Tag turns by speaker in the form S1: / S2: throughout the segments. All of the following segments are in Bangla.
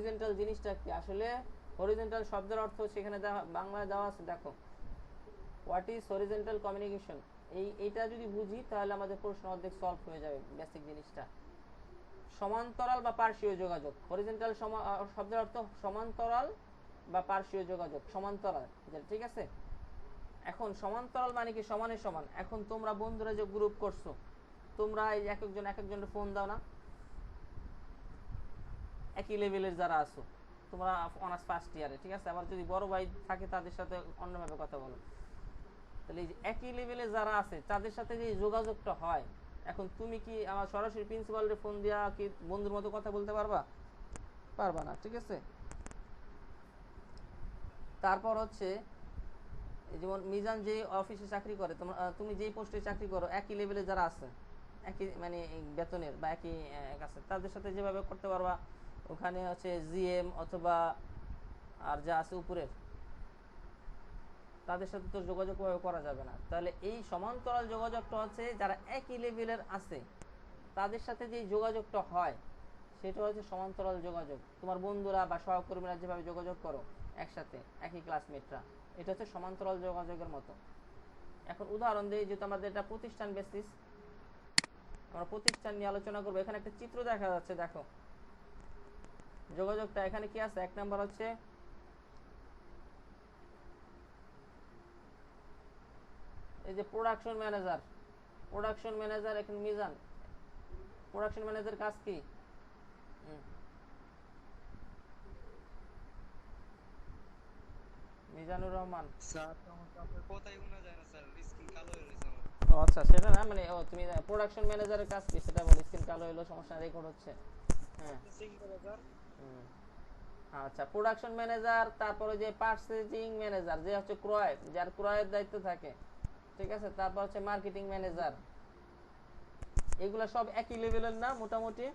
S1: হরিজন্টাল জিনিসটা কি আসলে? হরিজন্টাল শব্দের অর্থ সেখানে বাংলায় দেওয়া আছে, দেখো হোয়াট ইজ হরিজন্টাল কমিউনিকেশন। এইটা যদি বুঝি তাহলে আমাদের প্রশ্ন অর্ধেক সলভ হয়ে যাবে। বেসিক জিনিসটা সমান্তরাল বা পার্শ্বীয় যোগাযোগ। হরিজন্টাল শব্দের অর্থ সমান্তরাল বা পার্শ্বীয় যোগাযোগ, সমান্তরাল, ঠিক আছে। এখন সমান্তরাল মানে কি? সমানে সমান। এখন তোমরা বন্ধুরা যে গ্রুপ করছো, তোমরা এই এক একজনের ফোন দাও না, একই লেভেলের যারা আছো তোমরা অনার্স ফার্স্ট ইয়ারে, ঠিক আছে। আবার যদি বড় ভাই থাকে তাদের সাথে অন্যভাবে কথা বলো। তাহলে এই যে একই লেভেলে যারা আছে তাদের সাথে যে যোগাযোগটা হয়, এখন তুমি কি আমার সরাসরি প্রিন্সিপালের ফোন দিয়া কি বন্ধুর মতো কথা বলতে পারবা? পারবা না, ঠিক আছে। তারপর হচ্ছে যেমন মিজান যে অফিসে চাকরি করে, তুমি যেই পোস্টে চাকরি করো, একই লেভেলে যারা আছে, একই মানে বেতনের বা একই আছে, তাদের সাথে যেভাবে করতে পারবা, ওখানে হচ্ছে জিএম অথবা আর যা আছে উপরের, তাদের সাথে তো যোগাযোগ করা যাবে না। তাহলে এই সমান্তরাল যোগাযোগটা হচ্ছে যারা একই লেভেলের আছে তাদের সাথে যে যোগাযোগটা হয় সেটা হচ্ছে সমান্তরাল যোগাযোগ। তোমার বন্ধুরা বা সহকর্মীরা যেভাবে যোগাযোগ করো একসাথে, একই ক্লাসমেটরা, এটা হচ্ছে সমান্তরাল যোগাযোগের মতো। এখন উদাহরণ দিই, যেহেতু আমাদের এটা প্রতিষ্ঠান বেসিস, আমরা প্রতিষ্ঠান নিয়ে আলোচনা করবো। এখানে একটা চিত্র দেখা যাচ্ছে, দেখো যোগাযোগটা এখানে কি আছে। এক নাম্বার হচ্ছে এই যে প্রোডাকশন ম্যানেজার। প্রোডাকশন ম্যানেজার এখানে মিজান, প্রোডাকশন ম্যানেজার কাজ কি? মিজানুর রহমান।
S2: স্যার আপনার কথাই শোনা যায় না স্যার, স্ক্রিন কালো হয়ে গেছে আমার।
S1: ও আচ্ছা, সেটা না, মানে ও তুমি প্রোডাকশন ম্যানেজারের কাজ কি সেটা বলো। স্ক্রিন কালো হলো সমস্যা, রেকর্ড হচ্ছে। হ্যাঁ,
S2: পারচেজিং ম্যানেজার।
S1: আচ্ছা প্রোডাকশন ম্যানেজার। তারপরে যে পার্চেজিং ম্যানেজার, যে হচ্ছে ক্রয়, যার ক্রয়ের দায়িত্ব থাকে, ঠিক আছে। তারপর হচ্ছে মার্কেটিং ম্যানেজার। এগুলা সব একই লেভেলের না মোটামুটি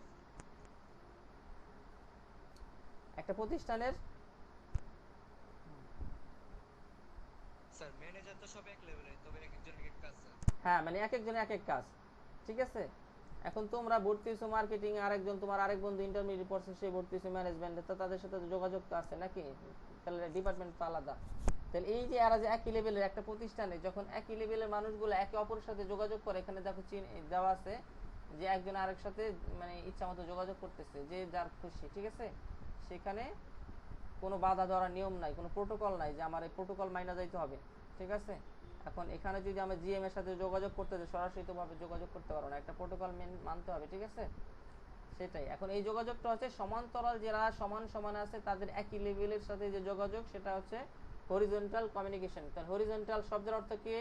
S1: একটা প্রতিষ্ঠানের?
S2: স্যার ম্যানেজার তো সব এক লেভেলে, তবে এক একজন এক এক কাজ স্যার।
S1: হ্যাঁ, মানে এক একজনের এক এক কাজ, ঠিক আছে। এখন তোমরা ভর্তি হয়েছো মার্কেটিং, আরেকজন তোমার আরেক বন্ধু ইন্টারমিডিয়েট পড়ছে, সে ভর্তি হয়েছে ম্যানেজমেন্টে, তো তাদের সাথে যোগাযোগ তো আছে নাকি? তাহলে ডিপার্টমেন্ট তো আলাদা। তাহলে এই যে এরা যে একই লেভেলের একটা প্রতিষ্ঠানে যখন একই লেভেলের মানুষগুলো একে অপরের সাথে যোগাযোগ করে, এখানে দেখো দেওয়া আছে যে একজন আরেক সাথে মানে ইচ্ছা মতো যোগাযোগ করতেছে, যে যার খুশি, ঠিক আছে। সেখানে কোনো বাধা ধরার নিয়ম নাই, কোনো প্রোটোকল নাই যে আমার এই প্রোটোকল মাইনা যাইতে হবে, ঠিক আছে। এখন এখানে যদি আমরা জিএম এর সাথে যোগাযোগ করতে যাই, সরাসরি তো ভাবে যোগাযোগ করতে পারবো না, একটা প্রোটোকল মানতে হবে, ঠিক আছে। সেটাই। এখন এই যোগাযোগটা হচ্ছে সমান্তরাল, যারা সমান সমান আছে তাদের একই লেভেলের সাথে যে যোগাযোগ, সেটা হচ্ছে হরিজন্টাল কমিউনিকেশন। তাহলে হরিজন্টাল শব্দের অর্থ কি?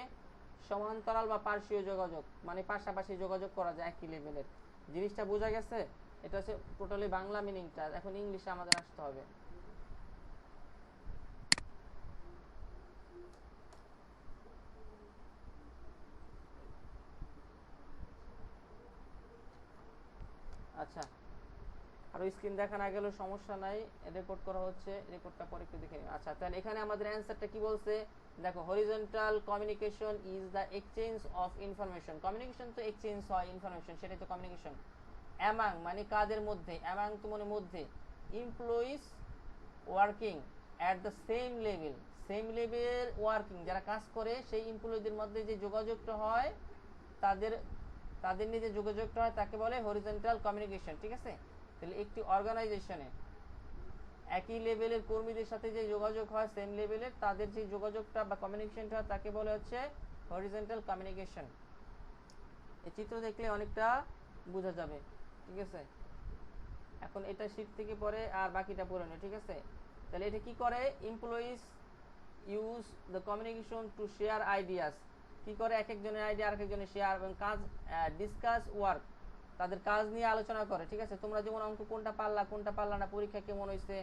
S1: সমান্তরাল বা পার্শ্বীয় যোগাযোগ, মানে পাশাপাশি যোগাযোগ করা যায় একই লেভেলের। জিনিসটা বোঝা গেছে? এটা হচ্ছে টোটালি বাংলা মিনিংটা। এখন ইংলিশে আমাদের আসতে হবে। আচ্ছা, আর স্ক্রিন দেখা না গেলেও সমস্যা নাই, রেকর্ড করা হচ্ছে, রেকর্ডটা পরে একটু দেখে নিন। আচ্ছা, তাহলে এখানে আমাদের অ্যান্সারটা কি বলছে দেখো, horizontal communication is the exchange of information. Communication তো এক্সচেঞ্জ হয় ইনফরমেশন, সেটাই তো কমিউনিকেশন। অ্যামাং মানে কাদের মধ্যে, অ্যামাং তো মানে মধ্যে, employees working at the same level, same level working, যারা কাজ করে সেই এমপ্লয়ীদের মধ্যে যে যোগাযোগটা হয়, তাদের তাদের নিয়ে যে যোগাযোগটা হয় তাকে বলে হরিজন্টাল কমিউনিকেশন, ঠিক আছে। তাহলে একটি অর্গানাইজেশনে একই লেভেলের কর্মীদের সাথে যে যোগাযোগ হয়, সেম লেভেলের, তাদের যে যোগাযোগটা বা কমিউনিকেশনটা হয় তাকে বলে হচ্ছে হরিজন্টাল কমিউনিকেশন। এই চিত্র দেখলে অনেকটা বোঝা যাবে, ঠিক আছে। এখন এটা শীট থেকে পরে আর বাকিটা পড়ে না, ঠিক আছে। তাহলে এটা কি করে? Employees use the communication to share ideas. কি করে? এক একজনের আইডিয়া আর একজনের শেয়ার, এবং কাজ, ডিসকাস ওয়ার্ক, তাদের কাজ নিয়ে আলোচনা করে, ঠিক আছে। তোমরা যেমন অঙ্ক কোনটা পারলা না, পরীক্ষা কেমন হয়েছে,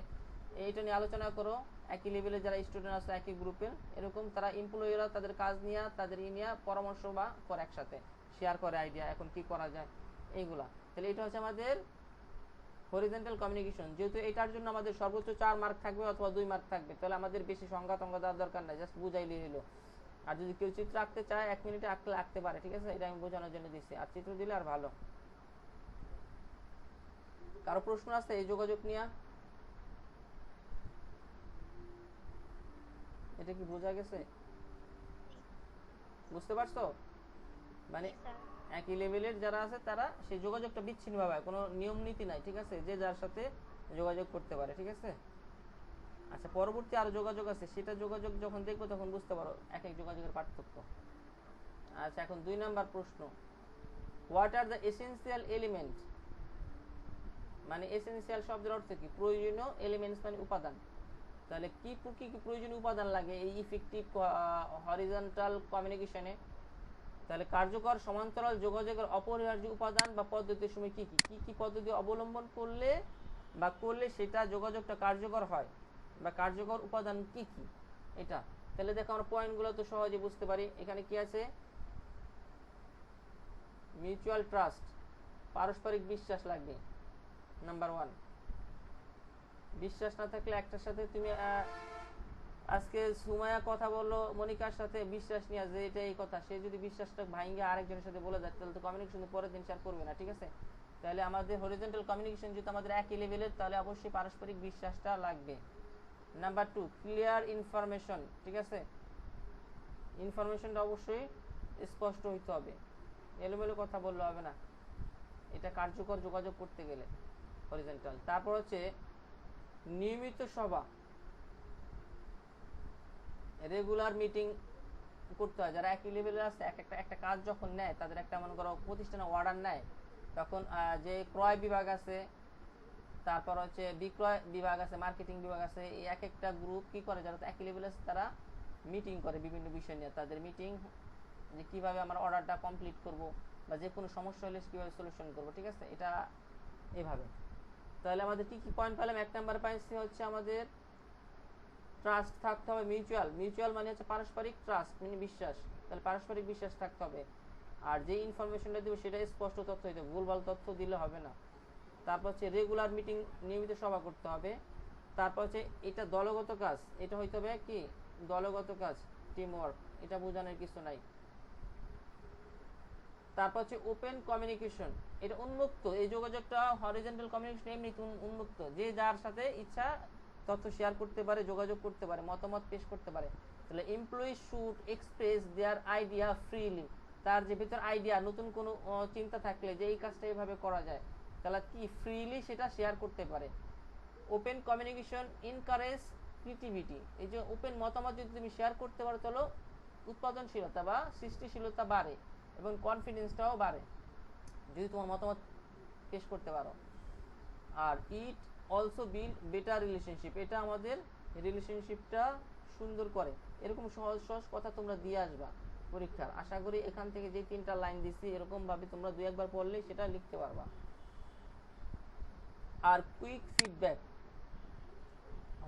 S1: এইটা নিয়ে আলোচনা করো। একই লেভেলে যারা স্টুডেন্ট আছে একই গ্রুপের, এরকম তারা এমপ্লয়িরা তাদের কাজ নিয়ে, তাদের নিয়ে পরামর্শ বা করে, একসাথে শেয়ার করে আইডিয়া, এখন কি করা যায় এইগুলা। তাহলে এটা হচ্ছে আমাদের হরিজন্টাল কমিউনিকেশন। যেহেতু এটার জন্য আমাদের সর্বোচ্চ 4 মার্ক থাকবে অথবা 2 মার্ক থাকবে, তাহলে আমাদের বেশি সংজ্ঞা দেওয়ার দরকার নাই, জাস্ট বুঝাইলে হলো। আর যদি কেউ চিত্র আঁকতে চায় 1 মিনিটে আঁকতে পারে, ঠিক আছে। এটা আমি বোঝানোর জন্য দিচ্ছি, আর চিত্র দিলে আর ভালো। কারো প্রশ্ন আছে এই যোগাযোগ নিয়ে? এটা কি বোঝা গেছে? বুঝতে পারছো? মানে
S3: জি স্যার।
S1: একই লেভেলের যারা আছে তারা সেই যোগাযোগটা বিচ্ছিন্নভাবে হয়, কোনো নিয়ম নীতি নাই, ঠিক আছে, যে যার সাথে যোগাযোগ করতে পারে, ঠিক আছে। আচ্ছা, পরবর্তী আরো যোগাযোগ আছে, সেটা যোগাযোগ যখন দেখবো তখন বুঝতে পারো এক এক যোগাযোগের পার্থক্য। আচ্ছা, এখন 2 নাম্বার প্রশ্ন, what are the essential element, মানে এসেনশিয়াল শব্দের অর্থ কি? প্রয়োজনীয়, এলিমেন্টস মানে উপাদান। তাহলে কি কি কি প্রয়োজনীয় উপাদান লাগে এই ইফেক্টিভ হরিজন্টাল কমিউনিকেশনে? তাহলে কার্যকর সমান্তরাল যোগাযোগের অপরিহার্য উপাদান বা পদ্ধতির সময় কি কি কি কি পদ্ধতি অবলম্বন করলে বা করলে সেটা যোগাযোগটা কার্যকর হয়, বা কার্যকর উপাদান কি কি এটা। তাহলে দেখো আমরা পয়েন্টগুলো তো সহজে বুঝতে পারি। এখানে কি আছে? মিউচুয়াল ট্রাস্ট, পারস্পরিক বিশ্বাস লাগবে, নাম্বার 1। বিশ্বাস না থাকলে একটার সাথে তুমি আজকে সুমাইয়া কথা বললো মনিকার সাথে বিশ্বাস নিয়ে যে এটা এই কথা, সে যদি বিশ্বাসটা ভাঙিয়ে আরেকজনের সাথে বলে যায় তাহলে তো কমিউনিকেশন পরের দিন শেয়ার করবে না, ঠিক আছে। তাহলে আমাদের হরিজন্টাল কমিউনিকেশন যেহেতু আমাদের একই লেভেলের, তাহলে অবশ্যই পারস্পরিক বিশ্বাসটা লাগবে। নাম্বার 2, ক্লিয়ার ইনফরমেশন, ঠিক আছে, ইনফরমেশনটা অবশ্যই স্পষ্ট হইতে হবে, এলোমেলো কথা বললে হবে না, এটা কার্যকর যোগাযোগ করতে গেলে হরিজন্টাল। তারপর হচ্ছে নিয়মিত সভা, রেগুলার মিটিং করতে হয়। যারা একই লেভেলে আছে একটা কাজ যখন নেয়, তাদের একটা মনে করো প্রতিষ্ঠানে অর্ডার নেয়, তখন যে ক্রয় বিভাগ আছে, তারপর হচ্ছে বিক্রয় বিভাগ আছে, মার্কেটিং বিভাগ আছে, এই এক একটা গ্রুপ কি করে, যারা একই লেভেলে আছে তারা মিটিং করে বিভিন্ন বিষয় নিয়ে। তাদের মিটিং যে কিভাবে আমরা অর্ডারটা কমপ্লিট করব, বা যে কোনো সমস্যা হলে কীভাবে সলিউশন করব, ঠিক আছে, এটা এভাবে। তাহলে আমাদের কি কি পয়েন্ট পেলাম? 1 নাম্বার পাইছি হচ্ছে আমাদের ট্রাস্ট থাকতে হবে, মিউচুয়াল, মিউচুয়াল মানে হচ্ছে পারস্পরিক, ট্রাস্ট মানে বিশ্বাস, তাহলে পারস্পরিক বিশ্বাস থাকতে হবে। আর যে ইনফরমেশনটা দেবো সেটা স্পষ্ট তথ্য হইতে হবে, ভুলভাল তথ্য দিলে হবে না। তারপর হচ্ছে রেগুলার মিটিং, নিয়মিত সভা করতে হবে। তারপর হচ্ছে এটা দলগত কাজ, এটা হইতে হবে কি দলগত কাজ, টিম ওয়ার্ক, এটা বোঝানোর কিছু নাই। তারপর হচ্ছে ওপেন কমিউনিকেশন, এটা উন্মুক্ত, এই যোগাযোগটা হরিজন্টাল কমিউনিকেশন এমনি উন্মুক্ত, যে যার সাথে ইচ্ছা তথ্য শেয়ার করতে পারে, যোগাযোগ করতে পারে, মতামত পেশ করতে পারে। তাহলে employee should express their idea freely, তার যে ভিতর আইডিয়া, নতুন কোনো চিন্তা থাকলে যে এই কাজটা এইভাবে করা যায়, তাহলে কি ফ্রিলি সেটা শেয়ার করতে পারে। ওপেন কমিউনিকেশন ইনকারেজ ক্রিয়েটিভিটি, এই যে ওপেন মতামত যদি তুমি শেয়ার করতে পারো তাহলে উৎপাদনশীলতা বা সৃষ্টিশীলতা বাড়ে, এবং কনফিডেন্সটাও বাড়ে যদি তোমার মতামত পেশ করতে পারো। আর it also build better relationship, এটা আমাদের রিলেশনশিপটা সুন্দর করে। এরকম সহজ সহজ কথা তোমরা দিয়ে আসবা পরীক্ষার, আশা করি এখান থেকে যে 3টা লাইন দিচ্ছি এরকমভাবে তোমরা 2-1 বার পড়লেই সেটা লিখতে পারবা। আর কুইক ফিডব্যাক,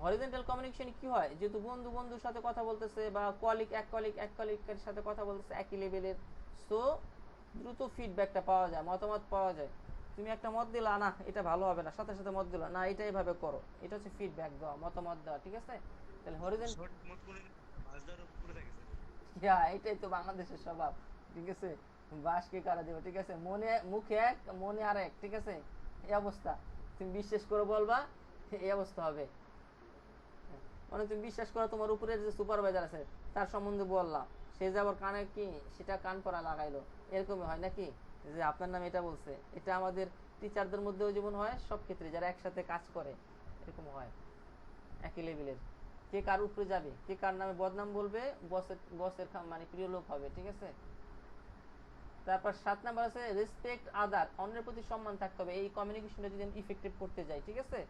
S1: হরিজন্টাল কমিউনিকেশন কি হয়, যেহেতু বন্ধু বন্ধুর সাথে কথা বলতেছে, বা এক কলিগের সাথে কথা বলতেছে একই লেভেলের, সো দ্রুত ফিডব্যাকটা পাওয়া যায়, মতামত পাওয়া যায়। তুমি একটা মত দিলা, না এটা ভালো হবে না, সাথে সাথে মত দিলা, না এটা এইভাবে করো, এটা হচ্ছে ফিডব্যাক দেওয়া, মতামত দেওয়া, ঠিক আছে। তাহলে হরিজন্টাল,
S2: শর্ট মত কোন মাছ ধরার উপরে থাকে স্যার।
S1: এটাই তো বাংলাদেশের স্বভাব, ঠিক আছে, বাসকে কারা দেবে, ঠিক আছে, মনে মুখে এক মনে আর এক, ঠিক আছে, এই অবস্থা। তুমি বিশ্বাস করে বলবা, এই অবস্থা হবে। মানে তুমি বিশ্বাস করো তোমার উপরের যে সুপারভাইজার আছে তার সম্বন্ধে বললাম, সে যে আবার কানে কি সেটা কান পরা লাগাইলো, এরকমই হয় নাকি, যে আপনার নামে এটা বলছে। এটা আমাদের টিচারদের মধ্যেও যেমন হয়, সব ক্ষেত্রে যারা একসাথে কাজ করে এরকম হয়, একই লেভেলের। কে কার উপরে যাবে, কে কার নামে বদনাম বলবে, বসের মানে প্রিয় লোক হবে, ঠিক আছে। তারপর 7 নাম্বার আছে রেসপেক্ট আদার, অন্যের প্রতি সম্মান থাকতে হবে, এই কমিউনিকেশনটা যদি আমি ইফেক্টিভ করতে যাই, ঠিক আছে।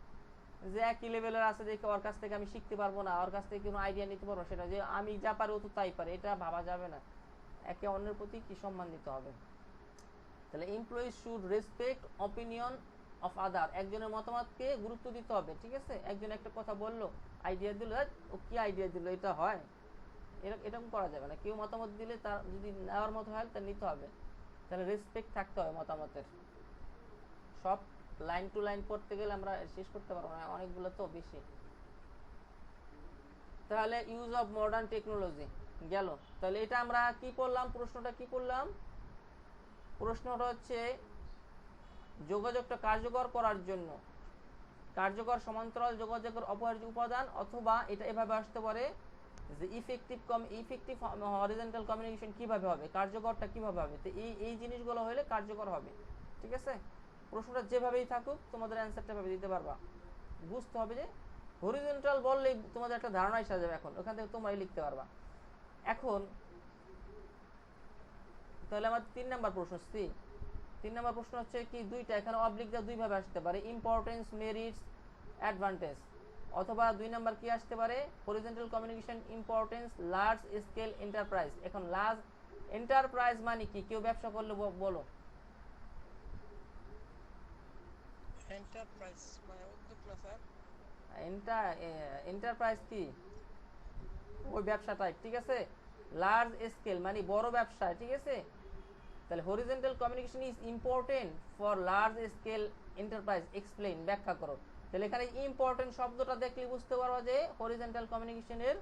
S1: যে একই লেভেলের আছে দেখে ওর কাছ থেকে আমি শিখতে পারবো না, ওর কাছ থেকে কোনো আইডিয়া নিতে পারবো, সেটা যে আমি যা পারি ও তো তাই পারে, এটা ভাবা যাবে না। একে অন্যের প্রতি কি সম্মান দিতে হবে। তাহলে employee should respect opinion of other, একজনের মতামতকে গুরুত্ব দিতে হবে, ঠিক আছে। একজন একটা কথা বললো, আইডিয়া দিল, ও কি আইডিয়া দিল, এটা হয়, এরকম করা যাবে না। কেউ মতামত দিলে তার যদি নেওয়ার মতো হয় তা নিতে হবে। তাহলে রেসপেক্ট থাকতে হবে মতামতের। সব লাইন টু লাইন পড়তে গেলে আমরা শেষ করতে পারবো না, অনেকগুলো তো বেশি। তাহলে ইউজ অফ মডার্ন টেকনোলজি গেল। তাহলে এটা আমরা কি পড়লাম, প্রশ্নটা কি পড়লাম? প্রশ্নটা হচ্ছে যোগাযোগটা কার্যকর করার জন্য কার্যকর সমান্তরাল যোগাযোগের অপরিহার্য উপাদান, অথবা এটা এভাবে আসতে পারে, যে ইফেক্টিভ হরিজন্টাল কমিউনিকেশন কিভাবে হবে, কার্যকরটা কিভাবে হবে, তো এই জিনিসগুলো হলে কার্যকর হবে। ঠিক আছে, প্রশ্নটা যেভাবেই থাকুক তোমাদের অ্যান্সারটা ভাবে দিতে পারবা। বুঝতে হবে যে হরিজন্টাল বললেই তোমাদের একটা ধারণা এসে যাবে, এখন ওখান থেকে তোমরাই লিখতে পারবা। এখন তাহলে আমার 3 নাম্বার প্রশ্ন সি। 3 নাম্বার প্রশ্ন হচ্ছে কি দুইটা, এখানে অবলিক দা দুই ভাবে আসতে পারে, ইম্পর্টেন্স, মেরিটস, অ্যাডভান্টেজ। অথবা 2 নাম্বার কি আসতে পারে, horizontal communication importance large scale enterprise. এখন লার্জ এন্টারপ্রাইজ মানে কি, কেউ ব্যবসা করলে বলো।
S3: এন্টারপ্রাইজ মানে উদ্যোগ না স্যার?
S1: এন্টারপ্রাইজ কি, ওই ব্যবসা টাইপ। ঠিক আছে, লার্জ স্কেল মানে বড় ব্যবসা। ঠিক আছে, তাহলে horizontal communication is important for large scale enterprise, explain, ব্যাখ্যা করো। তাহলে এখানে ইম্পর্টেন্ট শব্দটা দেখলে বুঝতে পারো যে হরিজন্টাল কমিউনিকেশনের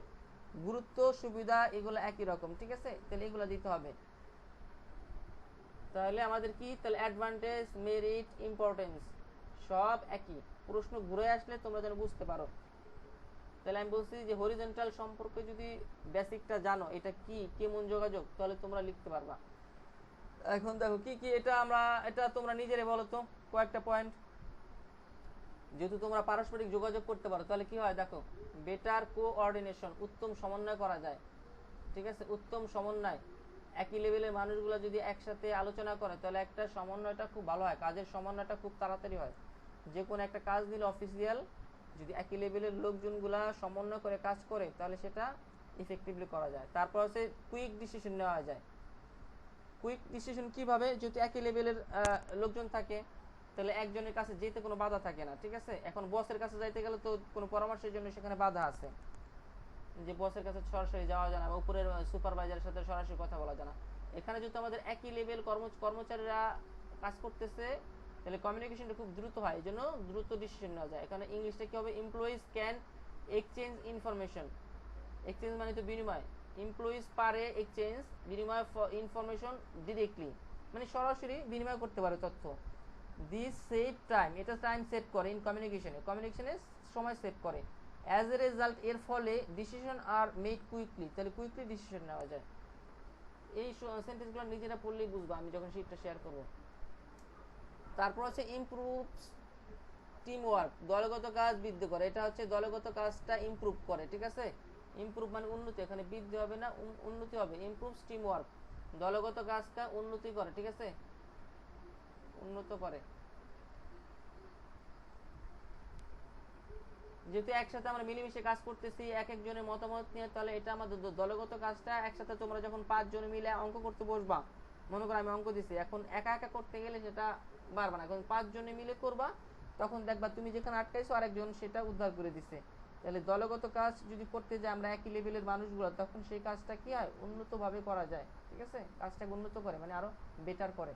S1: গুরুত্ব, সুবিধা এগুলো একই রকম। ঠিক আছে, তাহলে এগুলো দিতে হবে। তাহলে আমাদের কি, তাহলে অ্যাডভান্টেজ, মেরিট, ইম্পর্টেন্স সব একই। প্রশ্ন ঘুরে আসলে তোমরা যেন বুঝতে পারো। তাহলে আমি বলছি যে হরিজন্টাল সম্পর্কে যদি বেসিকটা জানো, এটা কি, কেমন যোগাযোগ, তাহলে তোমরা লিখতে পারবা। এখন দেখো কি কি, এটা তোমরা নিজেরাই বলো তো কয়েকটা পয়েন্ট। যেহেতু তোমরা পারস্পরিক যোগাযোগ করতে পারো, তাহলে কি হয় দেখো, বেটার কোঅর্ডিনেশন, উত্তম সমন্বয় করা যায়। ঠিক আছে, উত্তম সমন্বয়, একই লেভেলের মানুষগুলো যদি একসাথে আলোচনা করে তাহলে একটা সমন্বয়টা খুব ভালো হয়, কাজের সমন্বয়টা খুব তাড়াতাড়ি হয়। যে কোনো একটা কাজ দিলে অফিসিয়াল যদি একই লেভেলের লোকজনগুলা সমন্বয় করে কাজ করে তাহলে সেটা ইফেক্টিভলি করা যায়। তারপর হচ্ছে কুইক ডিসিশন নেওয়া যায়। কুইক ডিসিশন কিভাবে, যেহেতু একই লেভেলের লোকজন থাকে তাহলে একজনের কাছে যেতে কোনো বাধা থাকে না। ঠিক আছে, এখন বসের কাছে যাইতে গেলে তো কোনো পরামর্শের জন্য সেখানে বাধা আছে, যে বসের কাছে সরাসরি যাওয়া যায় না, বা উপরের সুপারভাইজারের সাথে সরাসরি কথা বলা যায় না। এখানে যেহেতু আমাদের একই লেভেল কর্মচারীরা কাজ করতেছে তাহলে কমিউনিকেশনটা খুব দ্রুত হয়, এই জন্য দ্রুত ডিসিশন নেওয়া যায়। এখানে ইংলিশটা কি হবে, employees can exchange information. Exchange মানে তো বিনিময়, এমপ্লয়িজ পারে এক্সচেঞ্জ, বিনিময় ফর ইনফরমেশন ডিরেক্টলি, মানে সরাসরি বিনিময় করতে পারে তথ্য। দিস সেভ টাইম, এটা টাইম সেভ করে ইন কমিউনিকেশনে সময় সেভ করে। অ্যাজ এ রেজাল্ট, এর ফলে ডিসিশন আর মেড কুইকলি, তাহলে কুইকলি ডিসিশন নেওয়া যায়। এই সেন্টেন্সগুলো নিজেরা পড়লেই বুঝবা আমি যখন শীটটা শেয়ার করব। তারপর হচ্ছে ইমপ্রুভস টিম ওয়ার্ক, দলগত কাজ বৃদ্ধি করে। এটা হচ্ছে দলগত কাজটা ইমপ্রুভ করে। ঠিক আছে, ইমপ্রুভ মানে উন্নতি, এখানে বৃদ্ধি হবে না, উন্নতি হবে। ইমপ্রুভস টিম ওয়ার্ক, দলগত কাজটা উন্নতি করে। ঠিক আছে, উন্নত করে। যেহেতু একসাথে আমরা মিলেমিশে কাজ করতেছি এক একজনের মতামত নিয়ে, তাহলে এটা আমাদের দলগত কাজটা একসাথে তোমরা যখন 5 জন মিলে অঙ্ক করতে বসবা, মনে করো আমি অঙ্ক দিছি, এখন একা একা করতে গেলে সেটা পারবা না, এখন 5 জনে মিলে করবা, তখন দেখবা তুমি যেখানে আটকাইছো আরেকজন সেটা উদ্ধার করে দিছে। তাহলে দলগত কাজ যদি করতে যাই আমরা একই লেভেলের মানুষগুলো, তখন সেই কাজটা কি হয়, উন্নতভাবে করা যায়। ঠিক আছে, কাজটাকে উন্নত করে মানে আরো বেটার করে।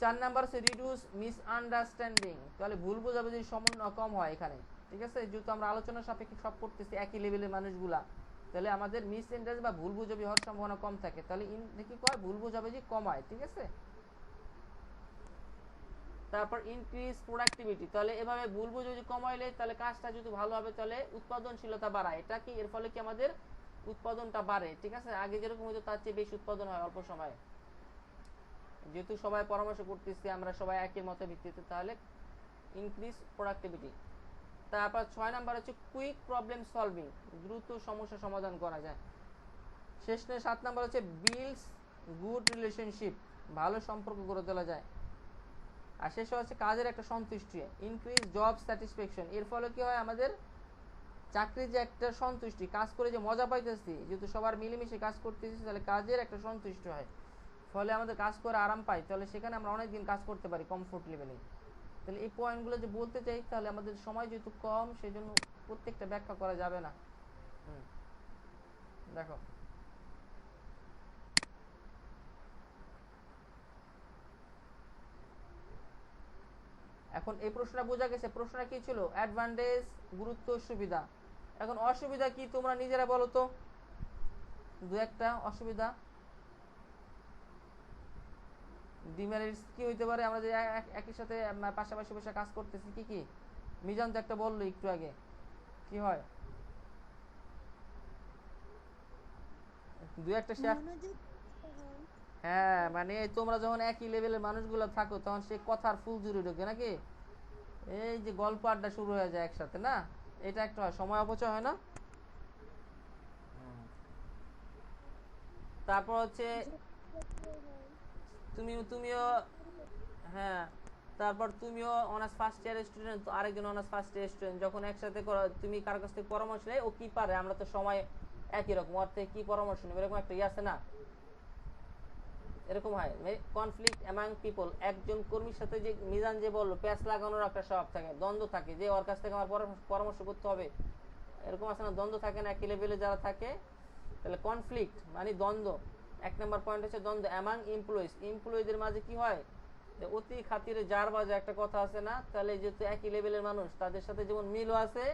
S1: 4 নাম্বার হচ্ছে রিডিউস মিসআন্ডারস্ট্যান্ডিং, তাহলে ভুল বোঝাবুঝির সমন্বয় কম হয় এখানে। ঠিক আছে, যেহেতু আমরা আলোচনা সাপেক্ষে সব করতেছি একই লেভেলের মানুষগুলা, তাহলে আমাদের মিসআন্ডারস্ট্যান্ডিং বা ভুল বোঝাবুঝি হওয়ার সম্ভাবনা কম থাকে, তাহলে কি কয়, ভুল বোঝাবুঝি কমায়। ঠিক আছে, তারপর ইনক্রিজ প্রোডাক্টিভিটি, তাহলে এভাবে ভুল বোঝাবুঝি কমাইলে তাহলে কাজটা যদি ভালো হবে তাহলে উৎপাদনশীলতা বাড়ায়। এটা কি, এর ফলে কি আমাদের উৎপাদনটা বাড়ে। ঠিক আছে, আগে যেরকম হতো তার চেয়ে বেশি উৎপাদন হয় অল্প সময়ে, যেহেতু সবাই পরামর্শ করতেছি আমরা সবাই একই মতের ভিত্তিতে, তাহলে ইনক্রিজ প্রোডাক্টিভিটি। তারপর 6 নাম্বার হচ্ছে কুইক প্রবলেম সলভিং, দ্রুত সমস্যা সমাধান করা যায়। শেষ নয় 7 নাম্বার হচ্ছে বিল্ডস গুড রিলেশনশিপ, ভালো সম্পর্ক গড়ে তোলা যায়। আর শেষ হচ্ছে কাজের একটা সন্তুষ্টি, ইনক্রিজ জব স্যাটিসফ্যাকশন, এর ফলে কি হয়, আমাদের চাকরির যে একটা সন্তুষ্টি, কাজ করে যে মজা পাইতেছি, যেহেতু সবার মিলেমিশে কাজ করতেছি তাহলে কাজের একটা সন্তুষ্টি হয়, ফলে আমাদের কাজ করে আরাম পাই, তাহলে সেখানে আমরা অনেক দিন কাজ করতে পারি কমফোর্ট লেভেলে। তাহলে এই পয়েন্টগুলো যে বলতে চাই, তাহলে আমাদের সময় যেহেতু কম সেই জন্য প্রত্যেকটা ব্যাখ্যা করা যাবে না। দেখো এখন এই প্রশ্নটা বোঝা গেছে, প্রশ্নটা কি ছিল, অ্যাডভান্টেজ, গুরুত্ব, সুবিধা। এখন অসুবিধা কি তোমরা নিজেরা বলো তো, দু একটা অসুবিধা, ডিমেরিটস কি হইতে পারে, আমরা যে একই সাথে পাশাপাশি বসে কাজ করতেছি, কি কি, মিজান তো একটা বললো একটু আগে, কি হয়, দুই একটা শেয়ার।
S3: মনোযোগ দিতে হয়।
S1: হ্যাঁ মানে তোমরা যখন একই লেভেলের মানুষগুলো থাকো তখন সে কথার ফুল জুড়ে ঢোকে নাকি, এই যে গল্প আড্ডা শুরু হয়ে যায় একসাথে না, এটা একটা হয়, সময় অপচয় হয় না। তারপর হচ্ছে
S3: যোগ করতে হয়।
S1: তুমিও হ্যাঁ, তারপর তুমিও অনার্স ফার্স্ট ইয়ার স্টুডেন্ট, আরেকজন অনার্স ফার্স্ট ইয়ার স্টুডেন্ট, যখন একসাথে তুমি কার কাছ থেকে পরামর্শ নেই, ও কি পারে, আমরা তো সময় একই রকম, ওর থেকে কি পরামর্শ নেবে, এরকম একটা ইয়ে আছে না, এরকম হয় কনফ্লিক্ট অ্যামাং পিপল। একজন কর্মীর সাথে যে মিজান যে বললো, প্যাচ লাগানোর একটা স্বভাব থাকে, দ্বন্দ্ব থাকে, যে ওর কাছ থেকে আমার পরামর্শ করতে হবে, এরকম আছে না, দ্বন্দ্ব থাকে না একই লেভেলে যারা থাকে, তাহলে কনফ্লিক্ট মানে দ্বন্দ্ব। এক নম্বর পয়েন্ট হচ্ছে দ্বন্দ্ব অ্যামাং এমপ্লয়িজ, এমপ্লয়ীদের মাঝে কি হয়, যে অতি খাতিরে যার বাজে একটা কথা আছে না, তাহলে যেহেতু একই লেভেলের মানুষ, তাদের সাথে যেমন মিলও আছে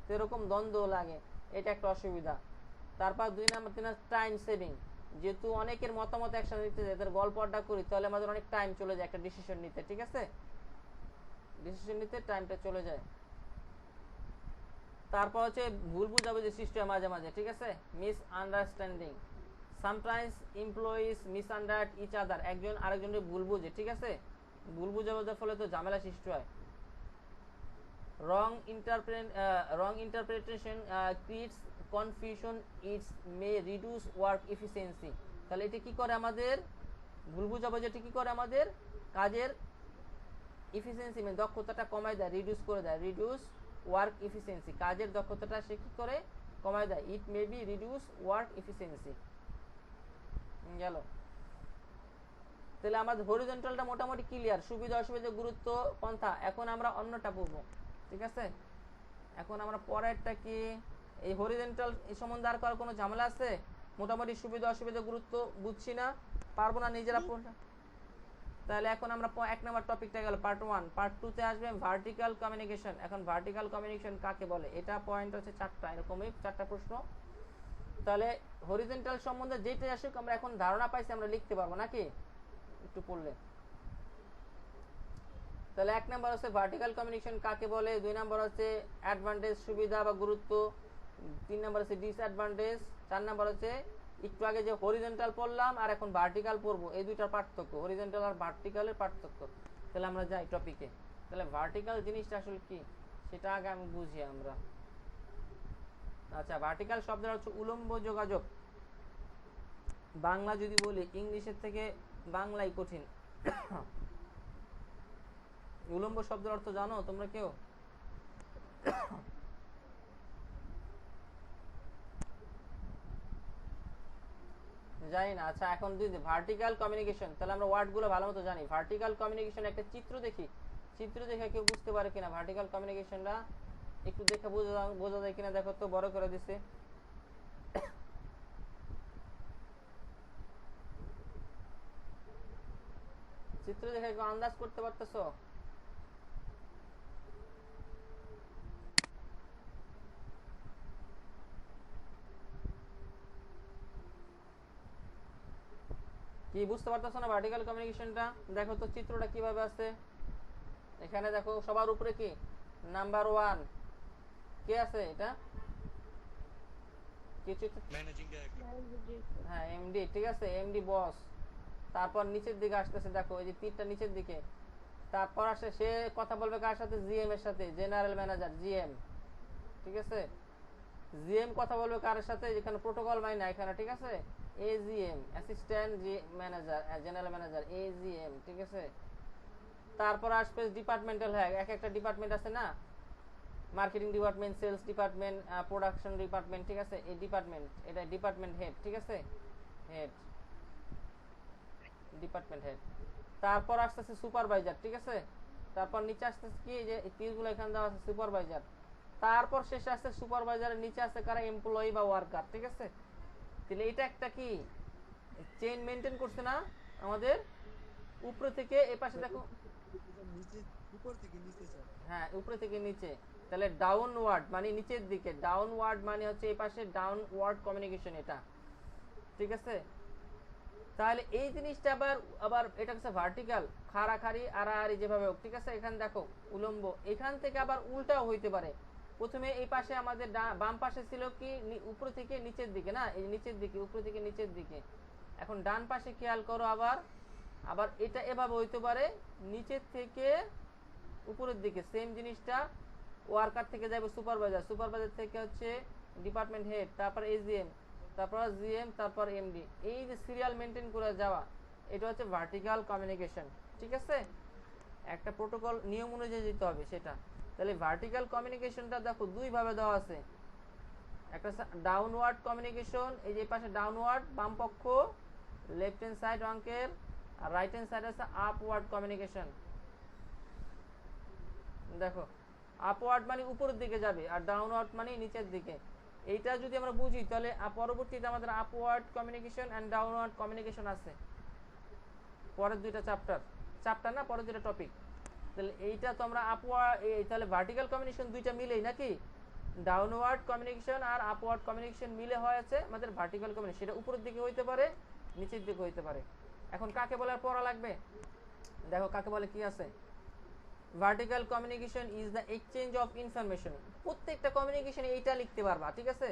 S1: সেরকম দ্বন্দ্ব লাগে, এটা একটা অসুবিধা। তারপর 2 নম্বর 3 টাইম সেভিং, যেহেতু অনেকের মতামত একসাথে নিতে যায়, তাদের গল্প আড্ডা করি, তাহলে আমাদের অনেক টাইম চলে যায় একটা ডিসিশন নিতে, ঠিক আছে, ডিসিশন নিতে টাইমটা চলে যায়। তারপর হচ্ছে ভুল বুঝাবুঝি সৃষ্টি হয় মাঝে মাঝে, ঠিক আছে, misunderstanding, sometimes employees misunderstand each other, একজন আরেকজনের ভুল বুঝে, ঠিক আছে, ভুল বুঝাবুঝির ফলে তো ঝামেলা সৃষ্টি হয়। wrong interpretation creates confusion, it may reduce work efficiency, তাহলে এটা কি করে আমাদের, ভুল বুঝাবুঝি এটা কি করে আমাদের কাজের এফিসিয়েন্সি মানে দক্ষতাটা কমায় দেয়, রিডিউস করে দেয়, রিডিউস ওয়ার্ক এফিসিয়েন্সি, কাজের দক্ষতাটা সে কি করে কমায় দেয়, it may be reduce work efficiency গেল। তাহলে আমাদের হরিজন্টালটা মোটামুটি ক্লিয়ার, সুবিধা অসুবিধা গুরুত্ব পন্থা। এখন আমরা অন্যটা পড়বো, ঠিক আছে, এখন আমরা পরেরটা কি, এই হরিজন্টাল এই সম্বন্ধে আর কোনো ঝামেলা আছে, মোটামুটি সুবিধা অসুবিধা গুরুত্ব বুঝছি না, পারবো না নিজেরা পড়তে। তাহলে এখন আমরা 1 নম্বর টপিকটা গেল পার্ট 1, পার্ট 2 তে আসবে ভার্টিক্যাল কমিউনিকেশন। এখন ভার্টিক্যাল কমিউনিকেশন কাকে বলে, এটা পয়েন্ট হচ্ছে 4টা, এরকমই 4টা প্রশ্ন। তাহলে হরিজন্টাল সম্বন্ধে যেটাই আসুক আমরা এখন ধারণা পাইছি, আমরা লিখতে পারবো নাকি একটু পড়লে। তাহলে 1 নাম্বার হচ্ছে ভার্টিক্যাল কমিউনিকেশন কাকে বলে, 2 নাম্বার হচ্ছে অ্যাডভান্টেজ সুবিধা বা গুরুত্ব, 3 নাম্বার হচ্ছে ডিসঅ্যাডভান্টেজ, 4 নাম্বার হচ্ছে একটু আগে যে হরিজন্টাল পড়লাম আর এখন ভার্টিক্যাল পড়বো, এই দুইটার পার্থক্য, হরিজন্টাল আর ভার্টিক্যালের পার্থক্য। তাহলে আমরা যাই টপিকে। তাহলে ভার্টিক্যাল জিনিসটা আসলে কি সেটা আগে আমি বুঝি আমরা। আচ্ছা, ভার্টিক্যাল শব্দের হচ্ছে উলম্ব যোগাযোগ, বাংলা যদি বলি ইংলিশের থেকে বাংলাই কঠিন। উলম্ব শব্দের অর্থ জানো তোমরা কেউ? জানি না। আচ্ছা, এখন যদি ভার্টিক্যাল কমিউনিকেশন, তাহলে আমরা ওয়ার্ডগুলো ভালো মতো জানি। ভার্টিক্যাল কমিউনিকেশন একটা চিত্র দেখি, চিত্র দেখে কেউ বুঝতে পারে কিনা ভার্টিক্যাল কমিউনিকেশনটা, একটু দেখে বোঝা যায় কিনা দেখো তো, বড় করে দিছে। চিত্র দেখে কেউ আন্দাজ করতে পারতেছো? কি বুঝতে পারতেছো না ভার্টিক্যাল কমিউনিকেশনটা? দেখো তো চিত্রটা কিভাবে আছে। এখানে দেখো সবার উপরে কি নাম্বার 1 কে আছে, এটা কিছু,
S2: ম্যানেজিং ডাইরেক্টর।
S1: হ্যাঁ এমডি, ঠিক আছে, এমডি বস। তারপর নিচের দিকে আসতেছে, দেখো এই যে তীরটা নিচের দিকে, তারপর আসে সে কথা বলবে কার সাথে, জিএম এর সাথে, জেনারেল ম্যানেজার জিএম, ঠিক আছে, জিএম কথা বলবে কার সাথে, যেখানে প্রোটোকল মাইনা এখানে, ঠিক আছে, AGM assistant manager, general manager AGM, ঠিক আছে। তারপর আসবে ডিপার্টমেন্টাল, হ্যাঁ এক একটা ডিপার্টমেন্ট আছে না, marketing department, sales department, production department, ঠিক আছে, এই ডিপার্টমেন্ট, এটা ডিপার্টমেন্ট হেড, ঠিক আছে, হেড, ডিপার্টমেন্ট হেড। তারপর আসতেছে সুপারভাইজার, ঠিক আছে, তারপর নিচে আসতেছে কি, যে তীরগুলো এখানে দেওয়া আছে সুপারভাইজার। তারপর শেষে আসছে সুপারভাইজারের নিচে আছে কারা, এমপ্লয়ি বা ওয়ার্কার, ঠিক আছে। তাহলে এটা একটা কি চেইন মেনটেন করছে না আমাদের, উপরে থেকে এ পাশে দেখো,
S4: নিচে, উপর থেকে নিচে স্যার।
S1: হ্যাঁ উপরে থেকে নিচে, তাহলে ডাউনওয়ার্ড মানে নিচের দিকে, ডাউনওয়ার্ড মানে হচ্ছে এই পাশে ডাউনওয়ার্ড কমিউনিকেশন এটা, ঠিক আছে। তাহলে এই জিনিসটা আবার আবার এটা হচ্ছে ভার্টিক্যাল, খাড়াখাড়ি আড়াআড়ি যেভাবে হোক, ঠিক আছে। এখানে দেখো উলম্ব, এখান থেকে আবার উল্টাও হইতে পারে, প্রথমে এই পাশে আমাদের বাম পাশে ছিল কি উপর থেকে নিচের দিকে না, এই নিচের দিকে, উপর থেকে নিচের দিকে। এখন ডান পাশে খেয়াল করো, আবার আবার এটা এভাবে হইতে পারে নিচের থেকে উপরের দিকে, সেম জিনিসটা। ওয়ার্কার থেকে যাবে সুপারভাইজার, সুপারভাইজার থেকে হচ্ছে ডিপার্টমেন্ট হেড, তারপর এজিএম, তারপর জিএম, তারপর এমডি। এই যে সিরিয়াল মেনটেন করে যাওয়া, এটা হচ্ছে ভার্টিক্যাল কমিউনিকেশন। ঠিক আছে, একটা প্রোটোকল নিয়ম অনুযায়ী যেতে হবে সেটা। তাহলে ভার্টিক্যাল কমিউনিকেশনটা দেখো দুই ভাবে দেওয়া আছে। একটা ডাউনওয়ার্ড কমিউনিকেশন, এই যে পাশে ডাউনওয়ার্ড বাম পক্ষ, লেফট হ্যান্ড সাইড অঙ্কের, আর রাইট হ্যান্ড সাইড আছে আপওয়ার্ড কমিউনিকেশন। দেখো আপওয়ার্ড মানে উপরের দিকে যাবে, আর ডাউনওয়ার্ড মানে নিচের দিকে। এইটা যদি আমরা বুঝি তাহলে পরবর্তীতে আমাদের upward communication and downward communication আছে পরের দুইটা চ্যাপ্টার না, পরের দুইটা টপিক। তাহলে এইটা তো আমরা আপওয়ার্ড, তাহলে ভার্টিক্যাল কমিউনিকেশন দুইটা মিলেই নাকি, ডাউনওয়ার্ড কমিউনিকেশন আর আপওয়ার্ড কমিউনিকেশন মিলে হয়েছে আমাদের ভার্টিক্যাল কমিউনিকেশন। সেটা উপরের দিকে হইতে পারে, নিচের দিকে হইতে পারে। এখন কাকে বলে আর পড়া লাগবে, দেখো কাকে বলে কি আছে। Vertical communication is the exchange of information. প্রত্যেকটা কমিউনিকেশনে এইটা লিখতে পারবা, ঠিক আছে,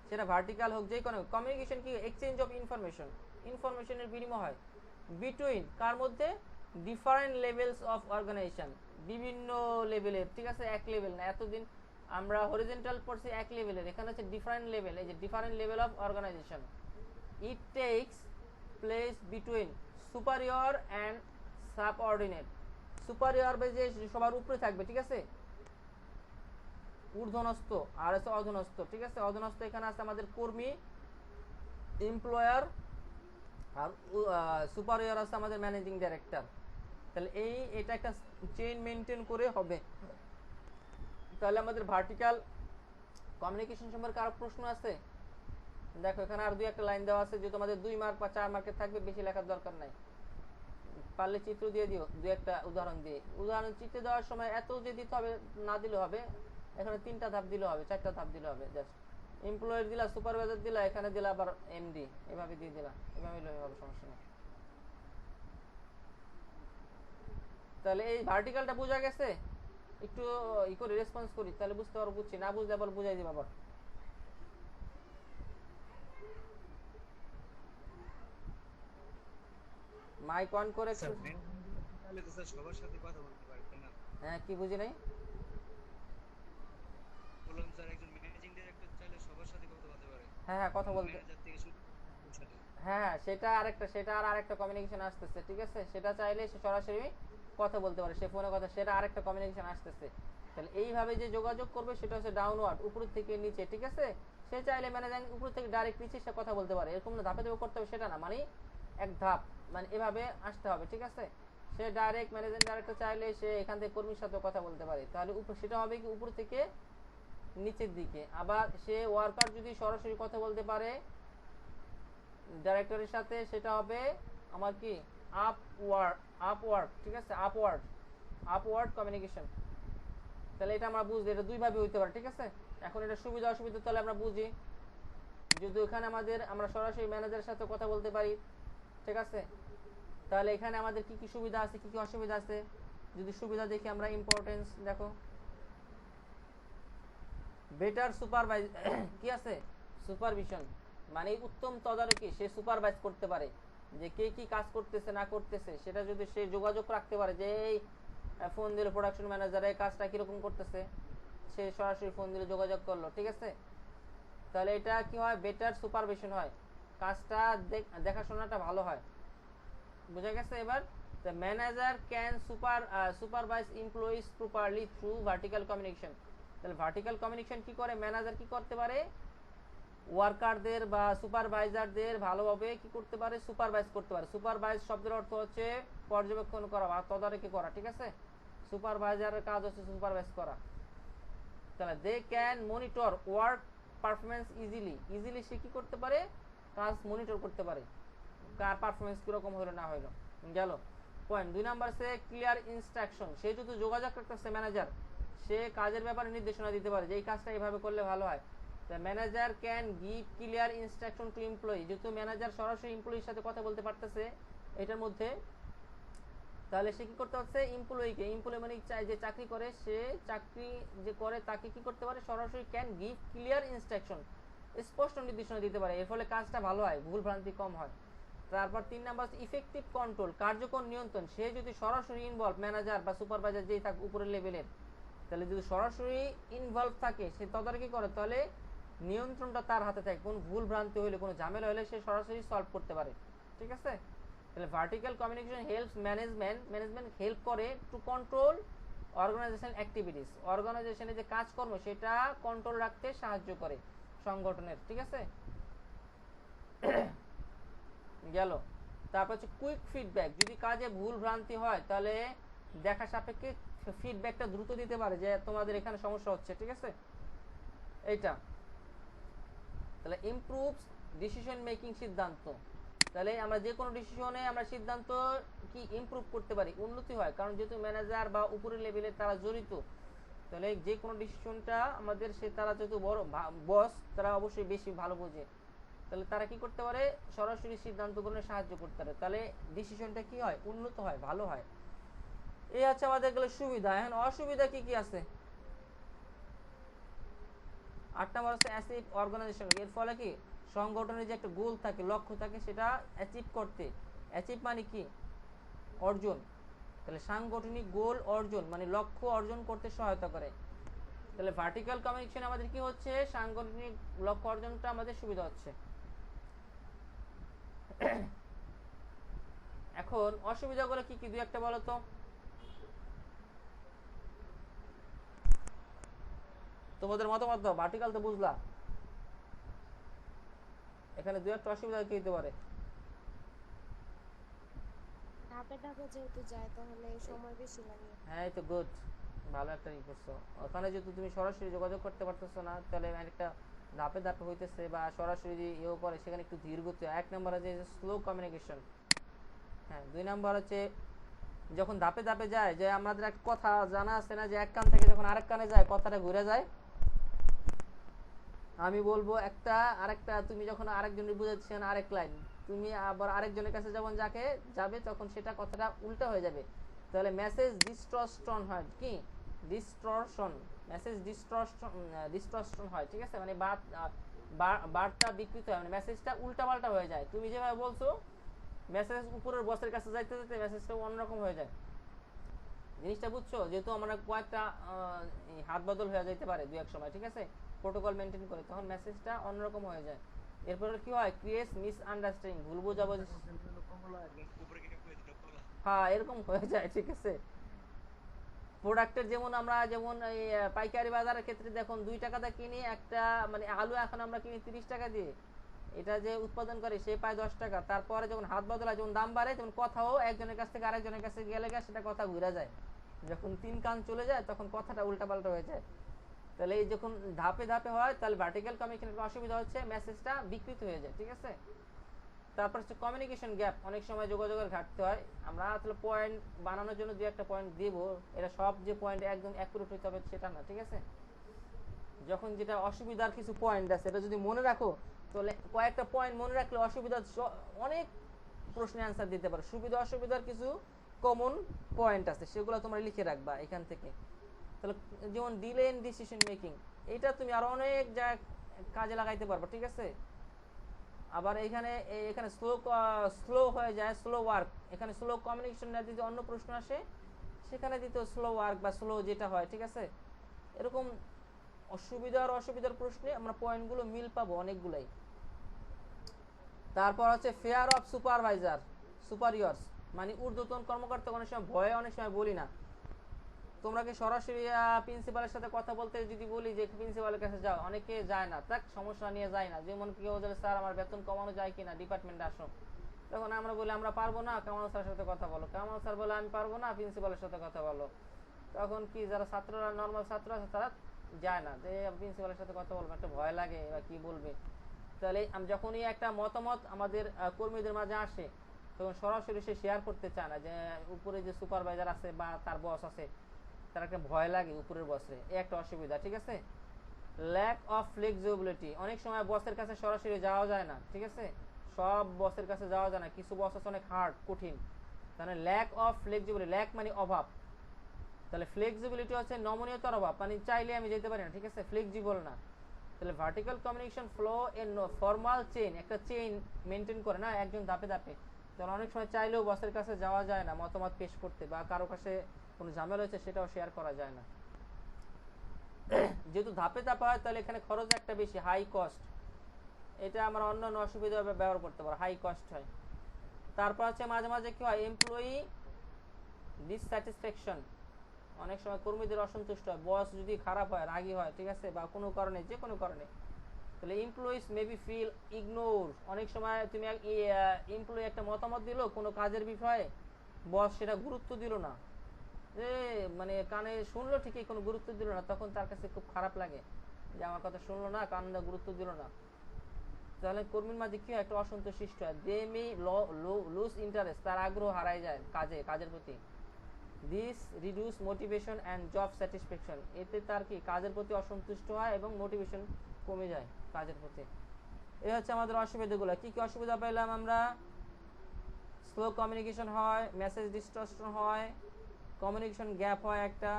S1: সেটা ভার্টিক্যাল হোক যে কোনো। কমিউনিকেশন কি, এক্সচেঞ্জ অফ ইনফরমেশন, ইনফরমেশনের বিনিময় হয় বিটুইন কার মধ্যে, ডিফারেন্ট লেভেলস অফ অর্গানাইজেশন, বিভিন্ন লেভেলের। ঠিক আছে, এক লেভেল না, এতদিন আমরা হরিজন্টাল পড়ছি এক লেভেলের, এখানে হচ্ছে ডিফারেন্ট লেভেল। এই যে different level of organisation, it takes place between superior and subordinate. Superior বা যে সবার উপরে থাকবে, ঠিক আছে, ঊর্ধ্বনস্থ, আর হচ্ছে অধনস্থ। ঠিক আছে, অধনস্থ এখানে আছে আমাদের কর্মী, এমপ্লয়ার, আর সুপারিয়র আছে আমাদের ম্যানেজিং ডাইরেক্টর। তাহলে এটা একটা চেইন মেনটেন করে হবে। তাহলে আমাদের ভার্টিক্যাল কমিউনিকেশন সম্পর্কে আরো প্রশ্ন আছে? দেখো এখানে আর দুই একটা লাইন দেওয়া আছে, যে তোমাদের 2 মার্ক বা 4 মার্কের থাকবে, বেশি লেখার দরকার নাই। পারলে চিত্র দিয়ে দিও, দুই একটা উদাহরণ দিয়ে। উদাহরণ চিত্র দেওয়ার সময় এত যে দিতে হবে না দিলে হবে, এখানে 3টা ধাপ দিলে হবে, 4টা ধাপ দিলে হবে। জাস্ট এমপ্লয়ার দিলা, সুপারভাইজার দিলা, এখানে দিলা আবার এমডি, এভাবে দিয়ে দিলা, এভাবে হবে, সমস্যা নেই। তাহলে এই ভার্টিক্যালটা বোঝা গেছে? একটু ই করে রেসপন্স করি, তাহলে বুঝতে পারবো। বুঝছি না বুঝলে আবার বুঝাই দিবা আবার। মাইক অন করে
S2: স্যার তাহলে তো স্যার সবার সাথে কথা বলতে পারবে না।
S1: হ্যাঁ, কি বুঝি নাই?
S2: বললাম স্যার একজন ম্যানেজিং ডাইরেক্টর চাইলে সবার সাথে কথা বলতে পারে,
S1: হ্যাঁ হ্যাঁ, কথা বলতে,
S2: ম্যানেজার থেকে শুরু সবার সাথে।
S1: হ্যাঁ সেটা আরেকটা কমিউনিকেশন আসতেছে। ঠিক আছে, সেটা চাইলে সে সরাসরি কথা বলতে পারে, সে ফোনে কথা, সেটা আরেকটা কমিউনিকেশন আসতেছে। তাহলে এইভাবে যে যোগাযোগ করবে সেটা হচ্ছে ডাউনওয়ার্ড, উপর থেকে নিচে। ঠিক আছে, সে চাইলে ম্যানেজার উপর থেকে ডাইরেক্ট নিচে সে কথা বলতে পারে, এরকম না ধাপে ধাপে করতে হবে সেটা না, মানে এক ধাপ, মানে এভাবে আসতে হবে। ঠিক আছে, সে ডাইরেক্ট ম্যানেজিং ডাইরেক্টর চাইলে সে এখান থেকে কর্মীর সাথে কথা বলতে পারে। তাহলে সেটা হবে কি উপর থেকে নিচের দিকে। আবার সে ওয়ার্কার যদি সরাসরি কথা বলতে পারে ডাইরেক্টরের সাথে, সেটা হবে আমার কি আপওয়ার্ড। ঠিক আছে, আপওয়ার্ড কমিউনিকেশন। তাহলে এটা আমরা বুঝি, এটা দুই ভাবে হইতে পারে। ঠিক আছে, এখন এটা সুবিধা অসুবিধা তাহলে আমরা বুঝি। যদি এখানে আমরা সরাসরি ম্যানেজারের সাথে কথা বলতে পারি, ঠিক আছে, তাহলে এখানে আমাদের কি কি সুবিধা আছে, কি কি অসুবিধা আছে। যদি সুবিধা দেখি আমরা, ইম্পর্টেন্স দেখো, বেটার সুপারভাইজ কি আছে, সুপারভিশন, মানে উত্তম তদারকি, সে সুপারভাইজ করতে পারে যে কে কি কাজ করতেছে না করতেছে, সেটা যদি সে যোগাযোগ রাখতে পারে, যে এই ফোন দিল প্রোডাকশন ম্যানেজার, এই কাজটা কিরকম করতেছে, সে সরাসরি ফোন দিলে যোগাযোগ করলো। ঠিক আছে, তাহলে এটা কি হয়, বেটার সুপারভিশন হয়, কাজটা দেখাশোনাটা ভালো হয়। বুঝা গেছে এবার? The manager can supervise employees properly through vertical communication. তাহলে ভার্টিক্যাল কমিউনিকেশন কি করে, ম্যানেজার কি করতে পারে, ওয়ার্কারদের বা সুপারভাইজারদের ভালোভাবে কি করতে পারে, সুপারভাইজ করতে পারে। সুপারভাইজ শব্দের অর্থ হচ্ছে পর্যবেক্ষণ করা বা তদারকি করা। ঠিক আছে, সুপারভাইজারের কাজ হচ্ছে সুপারভাইজ করা। তাহলে they can monitor work performance easily সে কি করতে পারে, কাজ মনিটর করতে পারে, কার পারফরমেন্স কিরকম হলো না হলো। গেল পয়েন্ট 2 নাম্বার, সে ক্লিয়ার ইনস্ট্রাকশন, সে যদি যোগাযোগ রাখতেছে ম্যানেজার, সে কাজের ব্যাপারে নির্দেশনা দিতে পারে যে এই কাজটা এইভাবে করলে ভালো হয়। The manager can give clear instruction to employee, যেহেতু ম্যানেজার সরাসরি এমপ্লয়ির সাথে কথা বলতে পারতেছে এটার মধ্যে, তাহলে সে কি করতে হচ্ছে, এমপ্লয়িকে, এমপ্লয়ি মানে চাই যে চাকরি করে, সে চাকরি যে করে তাকে কি করতে পারে, সরাসরি ক্যান গিভ ক্লিয়ার ইনস্ট্রাকশন, স্পষ্ট নির্দেশনা দিতে পারে, এর ফলে কাজটা ভালো হয়, ভুল ভ্রান্তি কম হয়। তারপর 3 নাম্বার হচ্ছে ইফেক্টিভ কন্ট্রোল, কার্যকর নিয়ন্ত্রণ। সে যদি সরাসরি ইনভলভ, ম্যানেজার বা সুপারভাইজার যেই থাক উপরের লেভেলের, তাহলে যদি সরাসরি ইনভলভ থাকে, সে তদারকি করে, তাহলে নিয়ন্ত্রণটা তার হাতে থাকে। কোন ভুল ভ্রান্তি হলে, কোনো ঝামেলা হলে সে সরাসরি সলভ করতে পারে। ঠিক আছে, তাহলে vertical communication helps management help করে টু কন্ট্রোল অর্গানাইজেশন অ্যাক্টিভিটিস, অর্গানাইজেশনে যে কাজকর্ম সেটা কন্ট্রোল রাখতে সাহায্য করে সংগঠনের। ঠিক আছে, গেল। তারপর হচ্ছে কুইক ফিডব্যাক, যদি কাজে ভুল ভ্রান্তি হয় তাহলে দেখা সাপেক্ষে ফিডব্যাকটা দ্রুত দিতে পারে যে তোমাদের এখানে সমস্যা হচ্ছে। ঠিক আছে, এইটা। তাহলে ইমপ্রুভস ডিসিশন মেকিং, সিদ্ধান্ত। তাহলে আমরা যে কোনো ডিসিশনে আমরা সিদ্ধান্ত কি ইমপ্রুভ করতে পারি, উন্নতি হয়, কারণ যেহেতু ম্যানেজার বা উপরের লেভেলে তারা জড়িত, তাহলে যে কোনো ডিসিশনটা আমাদের তারা যেহেতু বড় বস, তারা অবশ্যই বেশি ভালো বোঝে, তাহলে তারা কি করতে পারে, সরাসরি সিদ্ধান্ত গ্রহণে সাহায্য করতে পারে, তাহলে ডিসিশনটা কি হয়, উন্নত হয়, ভালো হয়। এই আছে আমাদের গেলে সুবিধা। এখন অসুবিধা কি কি আছে? 8 নাম্বার হচ্ছে অ্যাচিভ অর্গানাইজেশন, এর ফলে কি সংগঠনের যে একটা গোল থাকে, লক্ষ্য থাকে, সেটা অ্যাচিভ করতে, অ্যাচিভ মানে কি, অর্জন, তাহলে সাংগঠনিক গোল অর্জন মানে লক্ষ্য অর্জন করতে সহায়তা করে। তাহলে ভার্টিক্যাল কমিউনিকেশন আমাদের কি হচ্ছে, সাংগঠনিক লক্ষ্য অর্জনটা আমাদের সুবিধা হচ্ছে। এখন অসুবিধাগুলো কি কি, দুই একটা বলো তো। তোমাদের মতামত দাও, ভার্টিক্যাল তো বুঝলা, এখানে দুই একটা অসুবিধা কি হতে পারে?
S3: ধাপে ধাপে যেহেতু যায় তাহলে সময় বেশি লাগে।
S1: হ্যাঁ, এই তো গুড, ভালো একটা ই করছো। ওখানে যেহেতু তুমি সরাসরি যোগাযোগ করতে পারতেছো না, তাহলে একটা ধাপে ধাপে হইতেছে বা সরাসরি ইয়েও করে, সেখানে একটু ধীর গতি। 1 নাম্বার হচ্ছে স্লো কমিউনিকেশন। হ্যাঁ, 2 নাম্বার হচ্ছে যখন ধাপে ধাপে যায়, যে আমাদের একটা কথা জানা আছে না, যে এক কান থেকে যখন আরেক কানে যায় কথাটা ঘুরে যায়। আমি বলবো একটা, আরেকটা তুমি যখন আরেকজনের বুঝাচ্ছেন আরেক লাইন, তুমি আবার আরেকজনের কাছে যখন যাবে তখন সেটা কথাটা উল্টা হয়ে যাবে, তাহলে মেসেজ ডিস্টরশন হয়। কি ডিস্টরশন, মেসেজ ডিস্টরশন হয়। ঠিক আছে, মানে বার্তা বিকৃত হয়, মানে মেসেজটা উল্টা পাল্টা হয়ে যায়। তুমি যেভাবে বলছো, মেসেজ উপরের বসের কাছে যাইতে যাইতে মেসেজটা অন্যরকম হয়ে যায়। জিনিসটা বুঝছো? যেহেতু আমরা কয়েকটা হাত বদল হয়ে যেতে পারে দু এক সময়, ঠিক আছে, প্রোটোকল মেনটেন করে, তখন মেসেজটা অন্যরকম হয়ে যায়। এরপরে কি হয়, ক্রিয়েটস মিসআন্ডারস্ট্যান্ডিং, ভুল বোঝাবুঝি।
S2: উপরে কিনে কয়ে দিল কলা।
S1: হ্যাঁ, এরকম হয়ে যায়। ঠিক আছে, প্রোডাক্টের যেমন আমরা যেমন এই পাইকারি বাজারের ক্ষেত্রে দেখুন 2 টাকাতে কিনি একটা, মানে আলু এখন আমরা কিনি 30 টাকা দিয়ে, এটা যে উৎপাদন করে সে পায় 10 টাকা। তারপরে যখন হাত বদলায়, যখন দাম বাড়ে, তখন কথাও একজনের কাছ থেকে আরেকজনের কাছে গেলে সেটা কথা ঘুরে যায়। যখন 3 কান চলে যায় তখন কথাটা উল্টাপাল্টা হয়ে যায়। তাহলে এই যখন ধাপে ধাপে হয়, তাহলে ভার্টিক্যাল কমিউনিকেশনের অসুবিধা হচ্ছে, মেসেজটা বিকৃত হয়ে যায়। ঠিক আছে, তারপর হচ্ছে কমিউনিকেশন গ্যাপ, অনেক সময় যোগাযোগের ঘাটতি হয়। আমরা আসলে পয়েন্ট বানানোর জন্য 2-1টা পয়েন্ট দিব, এটা সব যে পয়েন্ট একদম অ্যাকুরেট হতে হবে সেটা না। ঠিক আছে, যখন যেটা অসুবিধার কিছু পয়েন্ট আছে, এটা যদি মনে রাখো, তাহলে কয়েকটা পয়েন্ট মনে রাখলে অসুবিধার অনেক প্রশ্নে অ্যান্সার দিতে পারো। সুবিধা অসুবিধার কিছু কমন পয়েন্ট আছে, সেগুলো তোমরা লিখে রাখবা এখান থেকে। তাহলে যেমন ডিলে ইন ডিসিশন মেকিং, এটা তুমি আরো অনেক জায়গায় কাজে লাগাইতে পারবে। ঠিক আছে, আবার এখানে স্লো হয়ে যায়, স্লো ওয়ার্ক, এখানে স্লো কমিউনিকেশন না, যদি অন্য প্রশ্ন আসে সেখানে দিতে স্লো ওয়ার্ক বা স্লো যেটা হয়। ঠিক আছে, এরকম অসুবিধার প্রশ্নে আমরা পয়েন্টগুলো মিল পাবো অনেকগুলাই। তারপর হচ্ছে ফেয়ার অফ সুপারিয়র্স, মানে ঊর্ধ্বতন কর্মকর্তা অনেক সময় ভয়ে অনেক সময় বলি না। তোমরা কি সরাসরি প্রিন্সিপালের সাথে কথা বলতে যদি বলি যে প্রিন্সিপালের কাছে যাও, অনেকে যায় না, তাক সমস্যা নিয়ে যায় না। যেমন কেউ বলে স্যার আমার বেতন কমানো যায় কিনা, ডিপার্টমেন্টে আসো, তখন আমরা বলি আমরা পারবো না, কামাল স্যারের সাথে কথা বলো। কামাল স্যার বলে আমি পারবো না, প্রিন্সিপালের সাথে কথা বলো। তখন কি যারা ছাত্ররা, নর্মাল ছাত্র আছে, তারা যায় না, যে প্রিন্সিপালের সাথে কথা বলবো, একটা ভয় লাগে বা কি বলবে। তাহলে যখনই একটা মতামত আমাদের কর্মীদের মাঝে আসে, তখন সরাসরি সে শেয়ার করতে চায় না, যে উপরে যে সুপারভাইজার আছে বা তার বস আছে, তার একটা ভয় লাগে উপরের বসে, এই একটা অসুবিধা। ঠিক আছে, ল্যাক অফ ফ্লেক্সিবিলিটি, অনেক সময় বসের কাছে সরাসরি যাওয়া যায় না। ঠিক আছে, সব বসের কাছে যাওয়া যায় না, কিছু বস আছে অনেক হার্ড, কঠিন, তাহলে ল্যাক অফ ফ্লেক্সিবিলিটি, ল্যাক মানে অভাব, তাহলে ফ্লেক্সিবিলিটি হচ্ছে নমনীয়তার অভাব, মানে চাইলে আমি যেতে পারি না, ঠিক আছে, ফ্লেক্সিবল না। তাহলে vertical communication flow N formal chain, একটা চেইন মেনটেন করে না একজন ধাপে ধাপে। তাহলে অনেক সময় চাইলেও বসের কাছে যাওয়া যায় না মতামত পেশ করতে, বা কারো কাছে কোনো ঝামেলা হয়েছে সেটাও শেয়ার করা যায় না। যেহেতু ধাপে ধাপে হয় তাহলে এখানে খরচ একটা বেশি, হাই কস্ট। এটা আমরা অন্য অন্য অসুবিধা ব্যবহার করতে পারো, হাই কস্ট হয়। তারপর হচ্ছে মাঝে মাঝে কি হয়, এমপ্লয়ি ডিসস্যাটিসফ্যাকশন, অনেক সময় কর্মীদের অসন্তুষ্ট হয়, বস যদি খারাপ হয়, রাগী হয়, ঠিক আছে, বা কোনো কারণে, যে কোনো কারণে, তাহলে এমপ্লয়িজ মেবি ফিল ইগনোর। অনেক সময় তুমি এমপ্লয়ি একটা মতামত দিল কোনো কাজের বিষয়ে, বস সেটা গুরুত্ব দিল না, যে মানে কানে শুনলো ঠিকই, কোনো গুরুত্ব দিল না, তখন তার কাছে খুব খারাপ লাগে যে আমার কথা শুনলো না, কানে গুরুত্ব দিল না। তাহলে কর্মীর মাঝে কি হয়, একটা অসন্তোষ সৃষ্টি হয়, দে মে লুজ ইন্টারেস্ট, তার আগ্রহ হারায় যায় কাজের প্রতি। This reduce motivation and job satisfaction, এতে তার কি কাজের প্রতি অসন্তুষ্ট হয় এবং মোটিভেশন কমে যায় কাজের প্রতি। এই হচ্ছে আমাদের অসুবিধাগুলো। কি কি অসুবিধা পেলাম আমরা? স্লো কমিউনিকেশন হয়, মেসেজ ডিস্টর্শন হয়, কমিউনিকেশন গ্যাপ হয় একটা,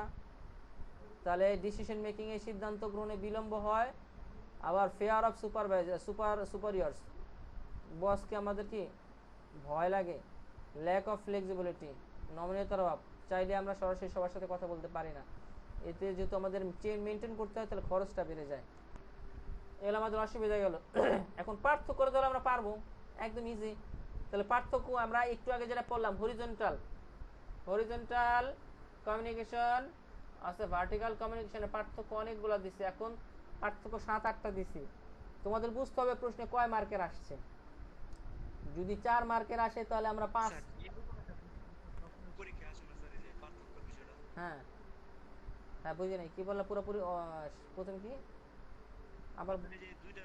S1: তাহলে ডিসিশন মেকিং এ সিদ্ধান্ত গ্রহণে বিলম্ব হয়, আবার ফেয়ার অফ সুপারিয়র্স, বসকে আমাদের কি ভয় লাগে, ল্যাক অফ ফ্লেক্সিবিলিটি, নমনীয়তার অভাব, চাইলে আমরা সরাসরি সবার সাথে কথা বলতে পারি না, এতে যেহেতু আমাদের চেইন মেনটেন করতে হয় তাহলে খরচটা বেড়ে যায়। এগুলো আমাদের অসুবিধা গেল। এখন পার্থক্য করে ধরো আমরা পারবো, একদম ইজি। তাহলে পার্থক্য আমরা একটু আগে যেটা পড়লাম, হরিজন্টাল কমিউনিকেশন আছে, ভার্টিক্যাল কমিউনিকেশনের পার্থক্য অনেকগুলো দিছি, এখন পার্থক্য 7-8টা দিছি। তোমাদের বুঝতে হবে প্রশ্নে কয় মার্কের আসছে। যদি 4 মার্কের আসে তাহলে আমরা 5।
S2: স্যার এরকম একটা পরীক্ষা আসে না স্যার, এই যে পার্থক্যের বিষয়টা।
S1: হ্যাঁ হ্যাঁ, বুঝি নাই কি বললা পুরোপুরি, প্রথম কি আবার?
S2: এই যে দুইটা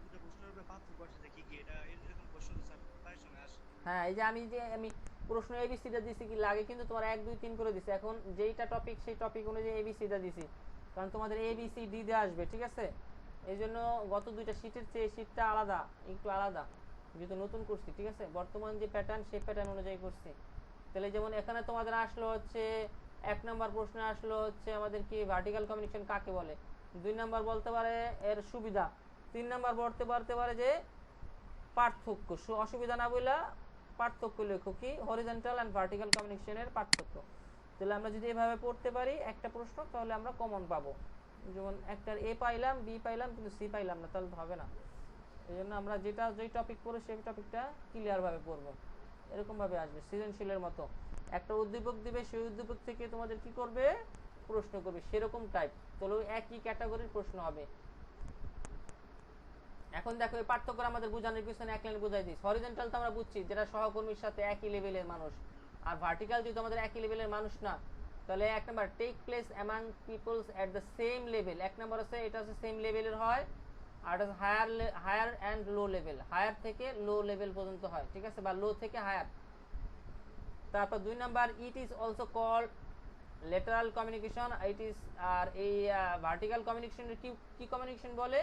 S2: দুইটা প্রশ্নের উপরে পার্থক্য আসে যে কি কি, এটা এরকম কোশ্চেন তো স্যার প্রায় সময় আসে।
S1: হ্যাঁ, এই যে আমি প্রশ্ন এবিসিটা দিছি, কি লাগে কিন্তু তোমার 1 2 3 করে দিছি, এখন যেইটা টপিক সেই টপিক অনুযায়ী এবিসিটা দিছি, কারণ তোমাদের এবিসি ডি দিয়ে আসবে, ঠিক আছে। এই জন্য গত দুইটা শীটের চেয়ে শীটটা আলাদা, একটু আলাদা, যেহেতু নতুন করছি, ঠিক আছে, বর্তমান যে প্যাটার্ন সেই প্যাটার্ন অনুযায়ী করছি। তাহলে যেমন এখানে তোমাদের আসলো হচ্ছে 1 নম্বর প্রশ্নে আসলো হচ্ছে আমাদের কি ভার্টিক্যাল কমিউনিকেশন কাকে বলে, 2 নম্বর বলতে পারে এর সুবিধা, 3 নম্বর বলতে পারে যে পার্থক্য, অসুবিধা না বইলা পার্থক্য লেখো, কি হরিজন্টাল এন্ড ভার্টিক্যাল কমিউনিকেশনের পার্থক্য। তাহলে আমরা যদি এভাবে পড়তে পারি একটা প্রশ্ন, তাহলে আমরা কমন পাবো। যেমন একটার এ পাইলাম, বি পাইলাম, কিন্তু সি পাইলাম না, তাহলে তো হবে না। এই জন্য আমরা যেই টপিক পড়ি সেই টপিকটা ক্লিয়ার ভাবে পড়বো, এরকম ভাবে আসবে সৃজনশীলের মতো। একটা উদ্দীপক দিবে, সেই উদ্দীপক থেকে তোমাদের কি করবে, প্রশ্ন করবে সেরকম টাইপ, তাহলে একই ক্যাটাগরির প্রশ্ন হবে। এখন দেখো এই পার্থক্য আমাদের বোঝানোর পিছনে এক লাইন বুঝাই দিই। হরিজন্টাল তো আমরা বুঝছি যেটা সহকর্মীর সাথে একই লেভেলের মানুষ, আর ভার্টিক্যাল যেহেতু আমাদের একই লেভেলের মানুষ না, তাহলে 1 number take place among peoples at the same level, 1 number আছে এটা হচ্ছে সেম লেভেলের হয়, আর এটা higher and low level, higher থেকে লো লেভেল পর্যন্ত হয়, ঠিক আছে, বা লো থেকে হায়ার। তারপর 2 number it is also called lateral communication, it is, আর এই ভার্টিক্যাল কমিউনিকেশনের কি কমিউনিকেশন বলে,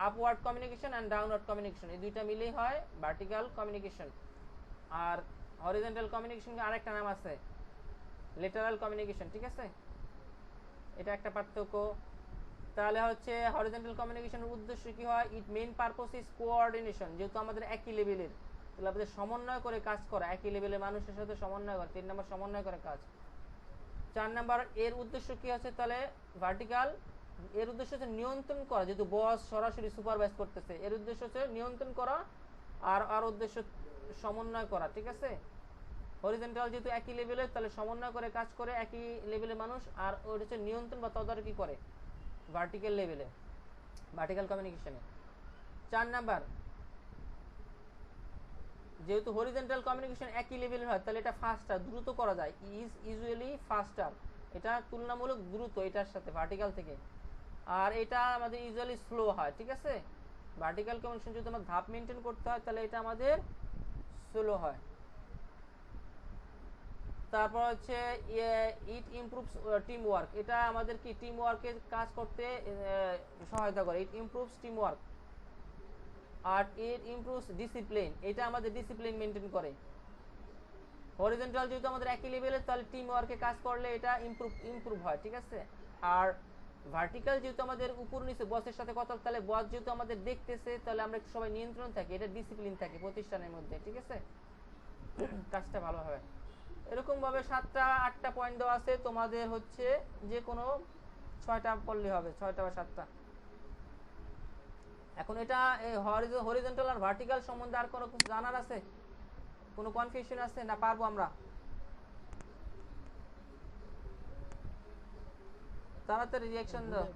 S1: upward communication and downward communication, এই দুইটা মিলেই হয় ভার্টিক্যাল কমিউনিকেশন। আর হরিজন্টাল কমিউনিকেশন আরেকটা নাম আছে লেটারাল কমিউনিকেশন, ঠিক আছে, এটা একটা পার্থক্য। তাহলে হচ্ছে হরিজন্টাল কমিউনিকেশনের উদ্দেশ্য কি হয়, ইট মেইন পারপোজ ইজ কোঅর্ডিনেশন, যেহেতু আমাদের একই লেভেলের, তাহলে আমাদের সমন্বয় করে কাজ করা, একই লেভেলের মানুষের সাথে সমন্বয় করা, 3 নম্বর সমন্বয় করে কাজ। 4 নম্বর এর উদ্দেশ্য কি হচ্ছে, তাহলে ভার্টিক্যাল এর উদ্দেশ্য হচ্ছে নিয়ন্ত্রণ করা, যেহেতু বস সরাসরি সুপারভাইজ করতেছে, এর উদ্দেশ্য হচ্ছে নিয়ন্ত্রণ করা, আর উদ্দেশ্য সমন্বয় করা, ঠিক আছে। হরিজন্টাল যেহেতু একই লেভেলের, তাহলে সমন্বয় করে কাজ করে একই লেভেলের মানুষ, আর ওর হচ্ছে নিয়ন্ত্রণ বা তদারকি করে ভার্টিক্যাল লেভেলে, ভার্টিক্যাল কমিউনিকেশনে। 4 নাম্বার যেহেতু হরিজন্টাল কমিউনিকেশন একই লেভেলের হয়, তাহলে এটা ফাস্টার, দ্রুত করা যায়, ইজ ইউজুয়ালি ফাস্টার, এটা তুলনামূলক দ্রুত এটার সাথে ভার্টিক্যাল থেকে, আর এটা আমাদের ইউজুয়ালি স্লো হয়, ঠিক আছে। ভার্টিক্যাল কমিউনিকেশন যদি আমাদের ধাপ মেনটেন করতে হয় তাহলে এটা আমাদের স্লো হয়। তারপর হচ্ছে ইট ইমপ্রুভস টিম ওয়ার্ক, এটা আমাদের কি টিম ওয়ার্কে কাজ করতে সহায়তা করে, ইট ইমপ্রুভস টিম ওয়ার্ক। আর ইট ইমপ্রুভস ডিসিপ্লিন, এটা আমাদের ডিসিপ্লিন মেনটেন করে। হরিজন্টাল যেহেতু আমাদের একই লেভেলের, তাহলে টিম ওয়ার্কে কাজ করলে এটা ইমপ্রুভ হয়, ঠিক আছে। আর ভার্টিক্যাল যেহেতু আমাদের উপর নিচে বসের সাথে কথা, তাহলে বস যেহেতু আমাদের দেখতেছে, তাহলে আমরা একটু সবাই নিয়ন্ত্রণ থাকি, এটা ডিসিপ্লিন থাকে প্রতিষ্ঠানের মধ্যে, ঠিক আছে, কাজটা ভালো হয়। এরকম ভাবে 7টা 8টা পয়েন্ট দেওয়া আছে, তোমাদের হচ্ছে যে কোনো 6টা পড়লে হবে, 6টা বা 7টা। এখন এটা হরিজন্টাল আর ভার্টিক্যাল সম্বন্ধে আর কোনো কিছু জানার আছে, কোনো কনফিউশন আছে না, পারবো আমরা? তাড়াতাড়ি রিঅ্যাকশন দাও।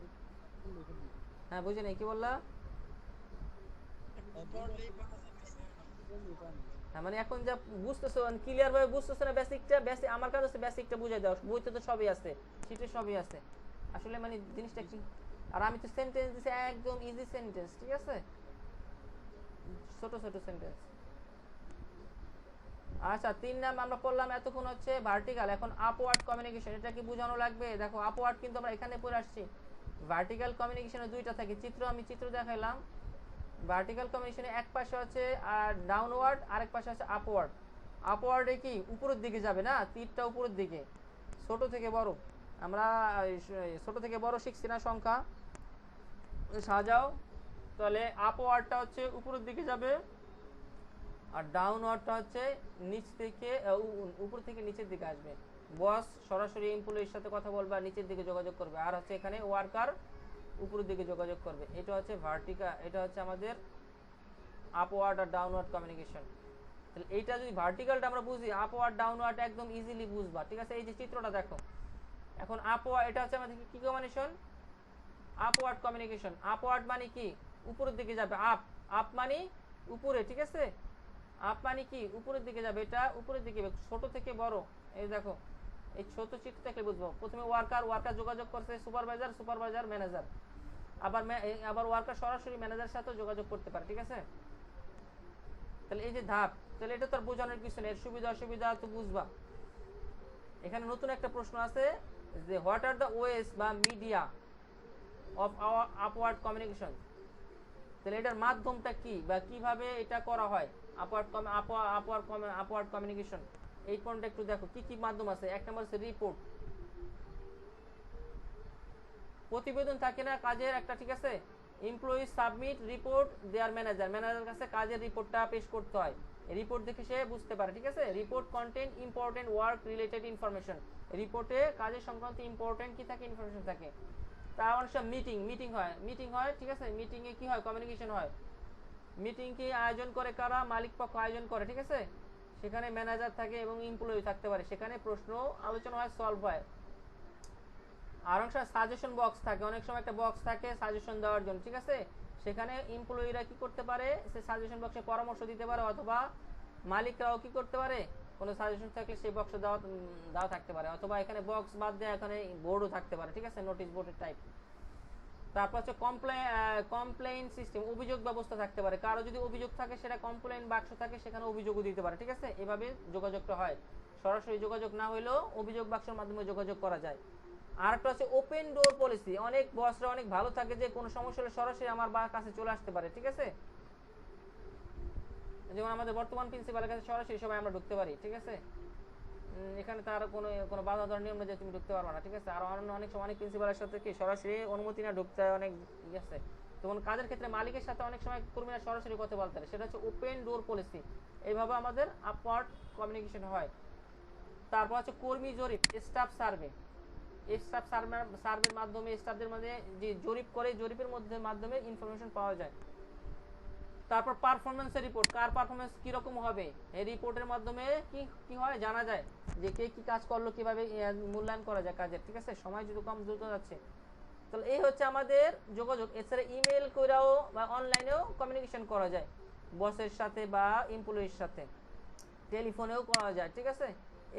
S1: হ্যাঁ বুঝি নাই, কি বললা?
S2: পড়লেই পারা যাবে স্যার।
S1: হ্যাঁ মানে এখন যা বুঝতেছো, ক্লিয়ার ভাবে বুঝতেছো না বেসিকটা, বেসিক আমার কাছে হচ্ছে বেসিকটা বুঝাই দাও, বইতে তো সবই আছে, শীটে সবই আছে, আসলে মানে জিনিসটা কি। আর আমি তো সেন্টেন্স দিছি একদম ইজি সেন্টেন্স, ঠিক আছে, ছোট ছোট সেন্টেন্স। আচ্ছা 3 নাম আমরা পড়লাম এতক্ষণ হচ্ছে ভার্টিক্যাল। এখন আপওয়ার্ড কমিউনিকেশন, এটা কি বোঝানো লাগবে? দেখো আপওয়ার্ড কিন্তু আমরা এখানে পড়ে আসছি, ভার্টিক্যাল কমিউনিকেশনে দুইটা থাকে, আমি চিত্র দেখাইলাম। ভার্টিক্যাল কমিউনিকেশনে এক পাশে হচ্ছে আর ডাউনওয়ার্ড, আরেক পাশে হচ্ছে আপওয়ার্ড। আপওয়ার্ডে কি উপরের দিকে যাবে না, তীরটা উপরের দিকে, ছোট থেকে বড়। আমরা ছোট থেকে বড় শিখছি না সংখ্যা, সাজাও, তাহলে আপওয়ার্ডটা হচ্ছে উপরের দিকে যাবে, আর ডাউনওয়ার্ডটা হচ্ছে নিচ থেকে উপর থেকে নিচের দিকে আসবে। বস সরাসরি এমপ্লয়ির সাথে কথা বলবে আর নিচের দিকে যোগাযোগ করবে, আর হচ্ছে এখানে ওয়ার্কার উপরের দিকে যোগাযোগ করবে। এটা হচ্ছে ভার্টিক্যাল, এটা হচ্ছে আমাদের আপওয়ার্ড আর ডাউনওয়ার্ড কমিউনিকেশন। তাহলে এইটা যদি ভার্টিক্যালটা আমরা বুঝি, আপওয়ার্ড ডাউনওয়ার্ড একদম ইজিলি বুঝবা, ঠিক আছে। এই যে চিত্রটা দেখো, এখন আপওয়ার্ড এটা হচ্ছে আমাদের কি কমিউনিকেশন, আপওয়ার্ড কমিউনিকেশন। আপওয়ার্ড মানে কি উপরের দিকে যাবে, আপ, আপ মানে উপরে, ঠিক আছে, আপ মানে কি উপরের দিকে যাবে, এটা উপরের দিকে ছোট থেকে বড়। এই দেখো এই ছোট চিত্র থেকে বুঝবো, প্রথমে ওয়ার্কার যোগাযোগ করছে সুপারভাইজার ম্যানেজার, আবার ওয়ার্কার সরাসরি ম্যানেজারের সাথে যোগাযোগ করতে পারে, ঠিক আছে। তাহলে এই যে ধাপ, তাহলে এটা তো আর বোঝানোর কিছু নেই, এর সুবিধা অসুবিধা তো বুঝবা। এখানে নতুন একটা প্রশ্ন আছে যে হোয়াট আর দ্য ওয়েস বা media of our upward communication. তাহলে এটার মাধ্যমটা কি বা কিভাবে এটা করা হয়, আপওয়ার্ড কমিউনিকেশন। এই পয়েন্টটা একটু দেখো কি কি মাধ্যম আছে। এক নম্বর হচ্ছে রিপোর্ট, প্রতিবেদন থাকে না কাজের একটা, ঠিক আছে। এমপ্লয়ি সাবমিট রিপোর্ট দেয়ার ম্যানেজারের কাছে কাজের রিপোর্টটা পেশ করতে হয়, রিপোর্ট দেখে সে বুঝতে পারে, ঠিক আছে। Report content important work related information, রিপোর্টে কাজের সংক্রান্ত ইম্পর্টেন্ট কি থাকে, ইনফরমেশন থাকে। তার অনেক সময় মিটিং হয়, ঠিক আছে। মিটিংয়ে কি হয়, কমিউনিকেশন হয়। মিটিং কি আয়োজন করে কারা, মালিক পক্ষ আয়োজন করে, ঠিক আছে। সেখানে ম্যানেজার থাকে এবং এমপ্লয়ি থাকতে পারে, সেখানে প্রশ্ন আলোচনা হয়, সলভ হয়। আর অনেক সময় সাজেশন বক্স থাকে, অনেক সময় একটা বক্স থাকে সাজেশন দেওয়ার জন্য, ঠিক আছে। সেখানে এমপ্লয়িরা কি করতে পারে, সে সাজেশন বক্সে পরামর্শ দিতে পারে, অথবা মালিকরাও কি করতে পারে, কোনো সাজেশন থাকলে সেই বক্সে দেওয়া থাকতে পারে, অথবা এখানে বক্স বাদ দিয়ে এখানে বোর্ডও থাকতে পারে, ঠিক আছে, নোটিশ বোর্ডের টাইপ। তারপর হচ্ছে কমপ্লেইন সিস্টেম, অভিযোগ ব্যবস্থা থাকতে পারে, কারো যদি অভিযোগ থাকে সেটা কমপ্লেইন বাক্স থাকে, সেখানে অভিযোগও দিতে পারে, ঠিক আছে। এভাবে যোগাযোগটা হয়, সরাসরি যোগাযোগ না হলেও অভিযোগ বাক্সের মাধ্যমে যোগাযোগ করা যায়। আর একটা হচ্ছে ওপেন ডোর পলিসি, অনেক বসরা অনেক ভালো থাকে যে কোনো সমস্যা হলে সরাসরি আমার কাছে চলে আসতে পারে, ঠিক আছে। যেমন আমাদের বর্তমান প্রিন্সিপালের কাছে সরাসরি সবাই আমরা ঢুকতে পারি, ঠিক আছে। এখানে তার কোনো বাধা ধরার নিয়ম নেই যে তুমি ঢুকতে পারবে না, ঠিক আছে। আর অনেক সময় অনেক প্রিন্সিপালের সাথে কি সরাসরি অনুমতি না ঢুকতে অনেক আছে। তখন কাজের ক্ষেত্রে মালিকের সাথে অনেক সময় কর্মীরা সরাসরি কথা বলতে পারে, সেটা হচ্ছে ওপেন ডোর পলিসি। এইভাবে আমাদের আপওয়ার্ড কমিউনিকেশন হয়। তারপর হচ্ছে কর্মী জরিপ, স্টাফ সার্ভের মাধ্যমে স্টাফদের মধ্যে যে জরিপ করে, জরিপের মাধ্যমে ইনফরমেশন পাওয়া যায়। তারপর পারফরমেন্সের রিপোর্ট, কার পারফরমেন্স কিরকম হবে, এই রিপোর্টের মাধ্যমে কি হয় জানা যায়, যে কে কি কাজ করলো, কিভাবে মূল্যায়ন করা যায় কাজের, ঠিক আছে। সময় যদি কম দ্রুত যাচ্ছে, তাহলে এই হচ্ছে আমাদের যোগাযোগ। এছাড়া ইমেল কইরাও বা অনলাইনেও কমিউনিকেশন করা যায়, বসের সাথে বা এমপ্লয়ির সাথে, টেলিফোনেও করা যায়, ঠিক আছে।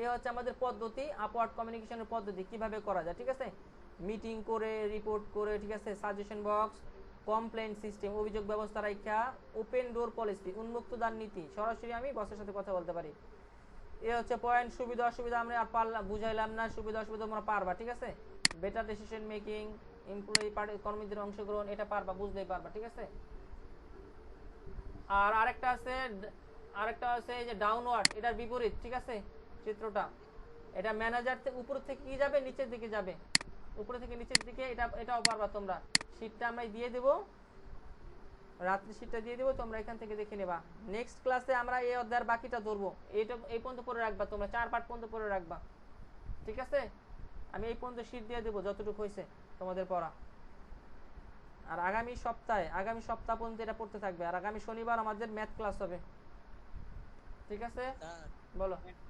S1: এই হচ্ছে আমাদের পদ্ধতি, আপওয়ার্ড কমিউনিকেশনের পদ্ধতি কিভাবে করা যায়, ঠিক আছে। মিটিং করে, রিপোর্ট করে, ঠিক আছে, সাজেশন বক্স, কমপ্লেইন সিস্টেম, অভিযোগ ব্যবস্থা রাখা, ওপেন ডোর পলিসি, উন্মুক্ত দ্বার নীতি, সরাসরি আমি বসের সাথে কথা বলতে পারি। এই হচ্ছে পয়েন্ট। সুবিধা অসুবিধা আমরা আর বুঝাইলাম না, সুবিধা অসুবিধা তোমরা পারবা, ঠিক আছে। বেটার ডিসিশন মেকিং, এমপ্লয়ি কর্মীদের অংশগ্রহণ, এটা পারবা, বুঝতেই পারবা, ঠিক আছে। আর আরেকটা আছে এই যে ডাউনওয়ার্ড, এটার বিপরীত, ঠিক আছে। চিত্রটা? এটা ম্যানেজার থেকে উপর থেকে কি যাবে, নিচের দিকে যাবে, উপরে থেকে নিচের দিকে। এটাও পারবা তোমরা। শীটটা আমরা দিয়ে দেব, রাত্রি শীটটা দিয়ে দেবো, তোমরা এখান থেকে দেখে নেবা। নেক্সট ক্লাসে আমরা এই অধ্যায়ের বাকিটা ধরবো। এইটা এই পর্যন্ত পড়ে রাখবা তোমরা, 4 পার্ট পর্যন্ত পড়ে রাখবা, ঠিক আছে? আমি এই পর্যন্ত শীট দিয়ে দেবো যতটুকু হয়েছে তোমাদের পড়া। আর আগামী সপ্তাহ পর্যন্ত এটা পড়তে থাকবে। আর আগামী শনিবার আমাদের ম্যাথ ক্লাস হবে, ঠিক আছে?
S4: স্যার
S1: বলো।
S4: একটা